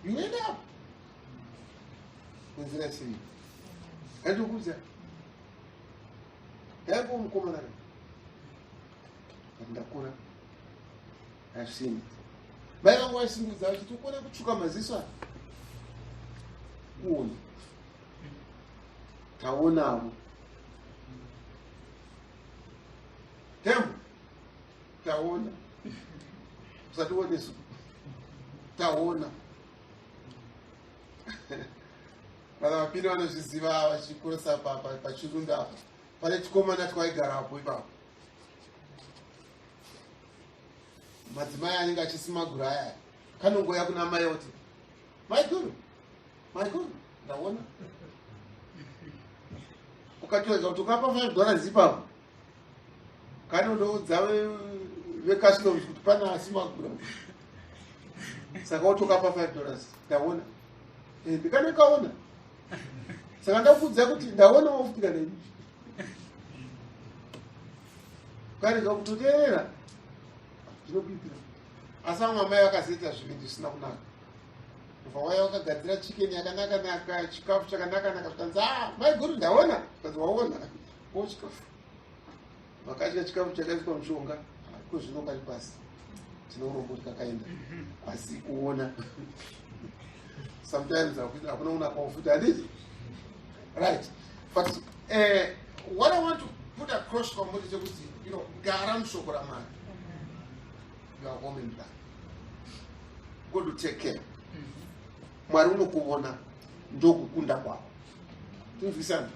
You end up. Wenzira sei. Andikuudza. Yako mukomana. Ndakura. I've seen it. Mai vangu vaisingudza vachiti ukona kutsvuka maziso kuona. Taonawo. Tembo. Taona. Usati uonesu. Taona. Vana vapiri vanozviziva vachikurisa pachirunda apa. Pane chikomana twaigarapo ipapo. Madzimai anenge achisimagura aya kanongoya kuna mai oti maikuru ndaona ukatoedza kuti ukapa $5 ipapo kanondoudza vecustoms kuti pana asimagura saka wotokapa $5 ndaona ndikanekaona saka ndakuudza kuti ndaona wafutika neni karega kutoteerera zvinobibira asi vamwe amai vakazoita zvinhu zvisina kunaka kubva waya wakagadzira chikeni yakanaka chikafu chakanaka zvikanzi maiguru ndaona zvikanzi waona po chikafu vakadya chikafu chakaiswa mushonga ko zvino kari pasi tinoroboti kakaenda asi kuona sometimes hakuna kunaka ufuta hadisi right. But what I want to put across kwamuri chekuti gara mushoko ramwari. You are home in black. Go to take care. Mwari unokuona ndokukunda kwako. Tunzwisana.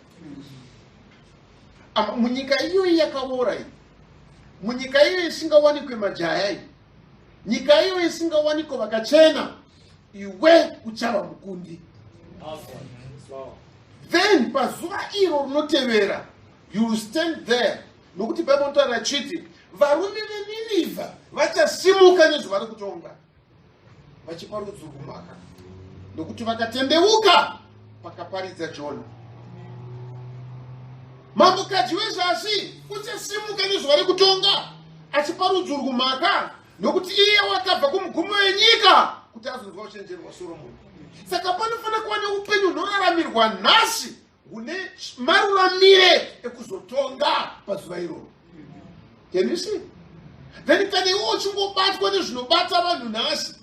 Munyika iyo yakaora iyi. Munyika iyo isingawanikwe majaya iyi. Nyika iyo isingawanikwe vakachena. Iwe uchava mukundi. Then pazuva iro rinotevera, you will stand there. Nokuti Bible ntaura chiti varume veNinevha vachasimuka nezuva rekutonga vachipa rudzi rumaka nokuti vakatendeuka pakaparidza Jona. Mambokadzi wezasi uchasimuka nezuva rekutonga achipa rudzi rumaka nokuti iye wakabva kumugumo wenyika kuti azonzwa uchenjeri hwaSoromoni. Saka panofanira kuva neupenyu hunoraramirwa nhasi hune maruramire ekuzotonga pazuva iroro. Can you see? Then kana iwe uchingobatwa nezvinobata vanhu nhasi,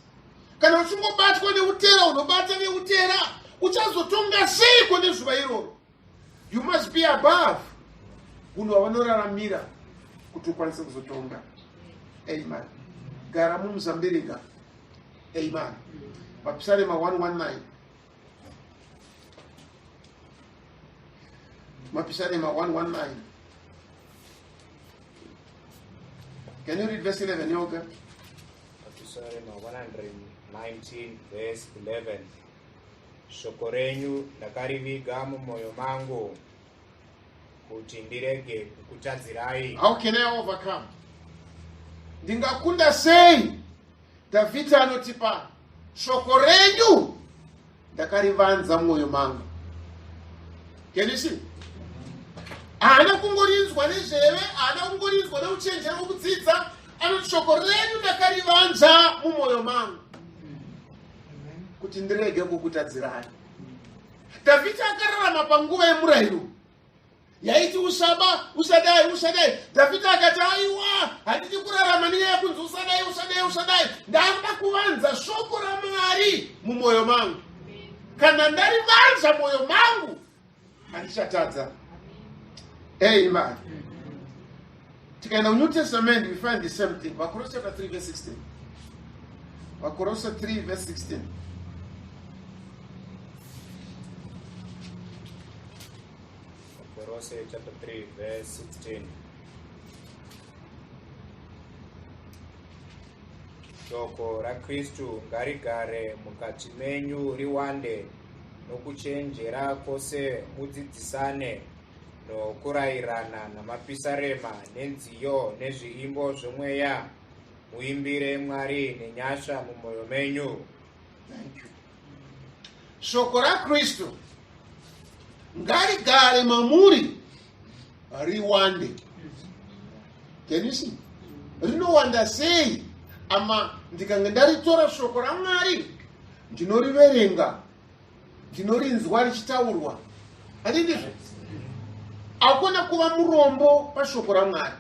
kana uchingobatwa neutera unobata neutera, uchazotonga seiko nezuva iroro? You must be above munhu wavanoraramira kuti ukwanise kuzotonga. Amen. Gara mumuzambirika. Amen. Psalm 119. Psalm 119. Can you read verse 11, Yoga? Psalm 119, verse 11. Shoko renyu ndakariviga mumwoyo mangu kuti ndirege kukutadzirai. How can I overcome? Ndingakunda sei? David anotipa shoko renyu ndakarivanza mumwoyo mangu. Can you see? Ana kungorinzwa nezveve, ana kungorinzwa neuchenjeri hwekudzidza, anoti shoko renyu ndakarivanza mumwoyo mangu kuti ndirege kukutadzirai. David akararama panguva yemurayiro. yaiti usaba, usadai. David akati aiwa, handidi kurarama nenyaya yekunzi usadai. Ndamba kuvanza shoko raMwari mumwoyo mangu. Kana ndarivanza mwoyo mangu, handichatadza. Amen. In the New Testament, we find the same thing. Vakolose chapter 3, verse 16. Vakolose 3, verse 16. Vakolose chapter 3, verse 16. Shoko raKristu ngarigare mukati menyu riwande, nokuchenjera kwose mudzidzisane, nokurayirana namapisarema nenziyo nezviimbo zvomweya, muimbire Mwari nenyasha mumwoyo menyu. Thank you. Shoko raKristu ngarigare mamuri riwande. Can you see? Rinowanda sei? Ama ndikange ndaritora shoko raMwari, ndinoriverenga, ndinorinzwa richitaurwa. Handizvo? Hakuna kuva murombo pashoko raMwari.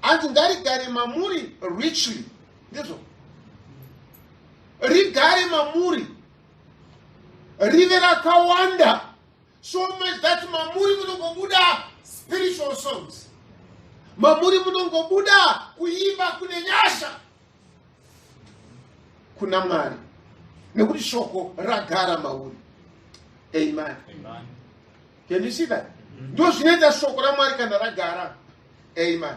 Anti ngarigare mamuri richly. Ndizvo? Rigare mamuri, rive rakawanda, so much that mamuri munongobuda spiritual songs. Mamuri munongobuda kuimba kune nyasha kuna Mwari, nekuti shoko ragara mauri. Amen. Can you see that? Ndo zvinoita shoko raMwari kana ragara. Amen.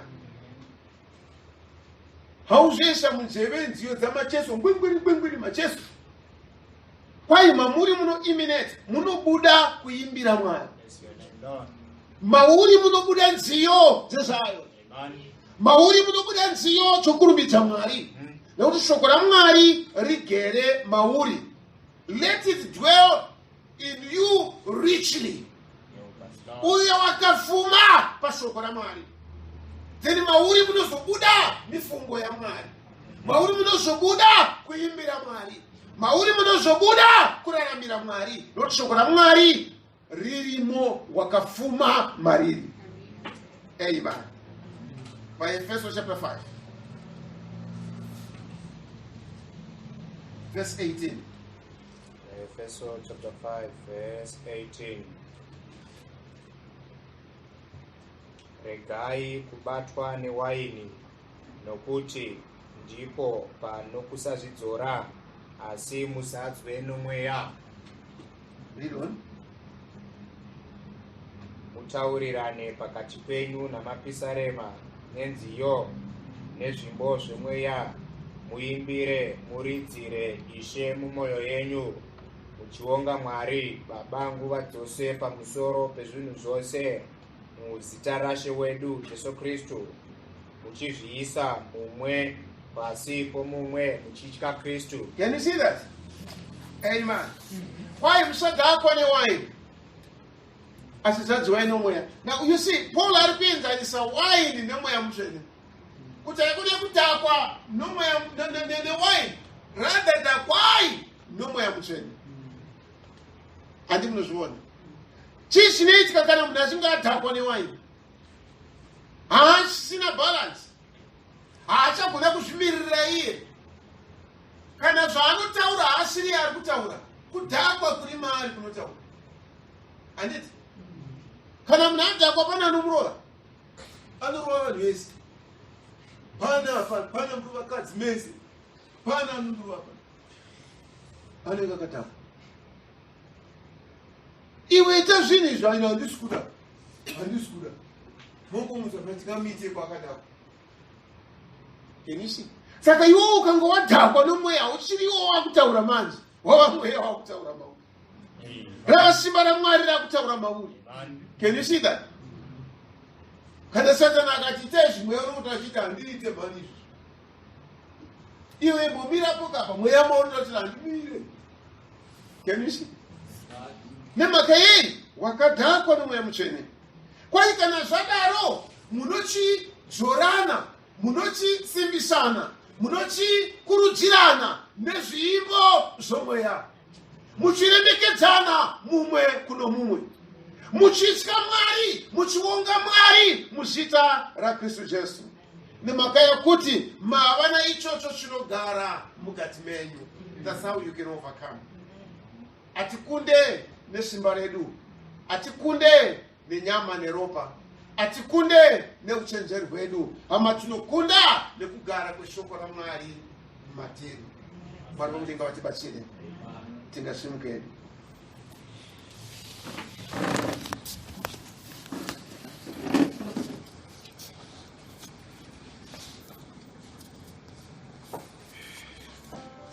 Hauzoisa munzeve nziyo dzamacheso ngwingwiri macheso. Kwai mamuri muno iminate, munobuda kuimbira Mwari. Mauri munobuda nziyo dzezayo. Mauri munobuda nziyo dzokurumbidza Mwari. Nekuti shoko raMwari rigere mauri. Let it dwell in you richly. Uye wakafuma pashoko raMwari. Then mauri munozobuda mifungo ya Mwari. Mauri munozobuda kuimbira Mwari. Mauri munozobuda kuraramira Mwari. Nekuti shoko raMwari ririmo wakafuma mariri. Amen. By Ephesians chapter 5. Verse 18. Ephesians chapter 5, verse 18. Regai kubatwa newaini, nokuti ndipo panokusazvidzora, asi musadzwe nomweya. Read on. Mutaurirane pakati penyu namapisarema nenziyo nezvimbo zvomweya, muimbire muridzire Ishe mumwoyo yenyu, muchionga Mwari Baba nguva dzose pamusoro pezvinhu zvose, muzita raShe wedu Jesu Kristu, muchizviisa mumwe pasi pomumwe, muchitya Kristu. Can you see that? Amen. Why musadhakwa newine? Asizadzwa nomweya. Now you see, Paul aripinzanisa wine nomweya mutsvene. Kuti haikude kudhakwa nomweya newine, rather dhakwai nomweya mutsvene. Handi munozviona. Chii chinoitika kana munhu achinge adhakwa newine? Haasina balance. Haachagona kuzvimirira iye. Kana zvaanotaura haasiri ari kutaura. Kudhakwa kuri maari kunotaura. Handiti? Kana munhu adhakwa pana anomurova. Anorova vanhu vese. Pana muruvakadzi mese. Pana anomurova pana. Anenge akadhakwa. Iwe ita zvinhu izvi handisi kuda. Handisi kuda. Mongomuza patingamite kwakadhakwa. Can you see? Saka iwe ukanga wadhakwa nomweya, uchiriwo wakutaura manje. Wava mweya wakutaura mauri. Rava simba raMwari rakutaura mauri. Can you see that? Kana Satani akati ite zvimweya unokuti achiti handiriite mani izvi. Iwe imbomirapo kapa mweya maunoti handimire. Can you see? Nemhaka yei wakadhakwa nomweya mutsvene. Kwai kana zvadaro munochidzorana, munochisimbisana, munochikurudzirana nezviimbo zvomweya, muchiremekedzana mumwe kuno mumwe, muchitya Mwari, muchionga Mwari muzita raKristu Jesu. Nemhaka yekuti mavana ichocho chinogara mukati menyu. That's how you can overcome. Atikunde nesimba redu, atikunde nenyama neropa, atikunde neuchenjeri hwedu, ama tinokunda nekugara kweshoko raMwari mumatero. Mwari mudenga vatibatsire. Tingasumukeni.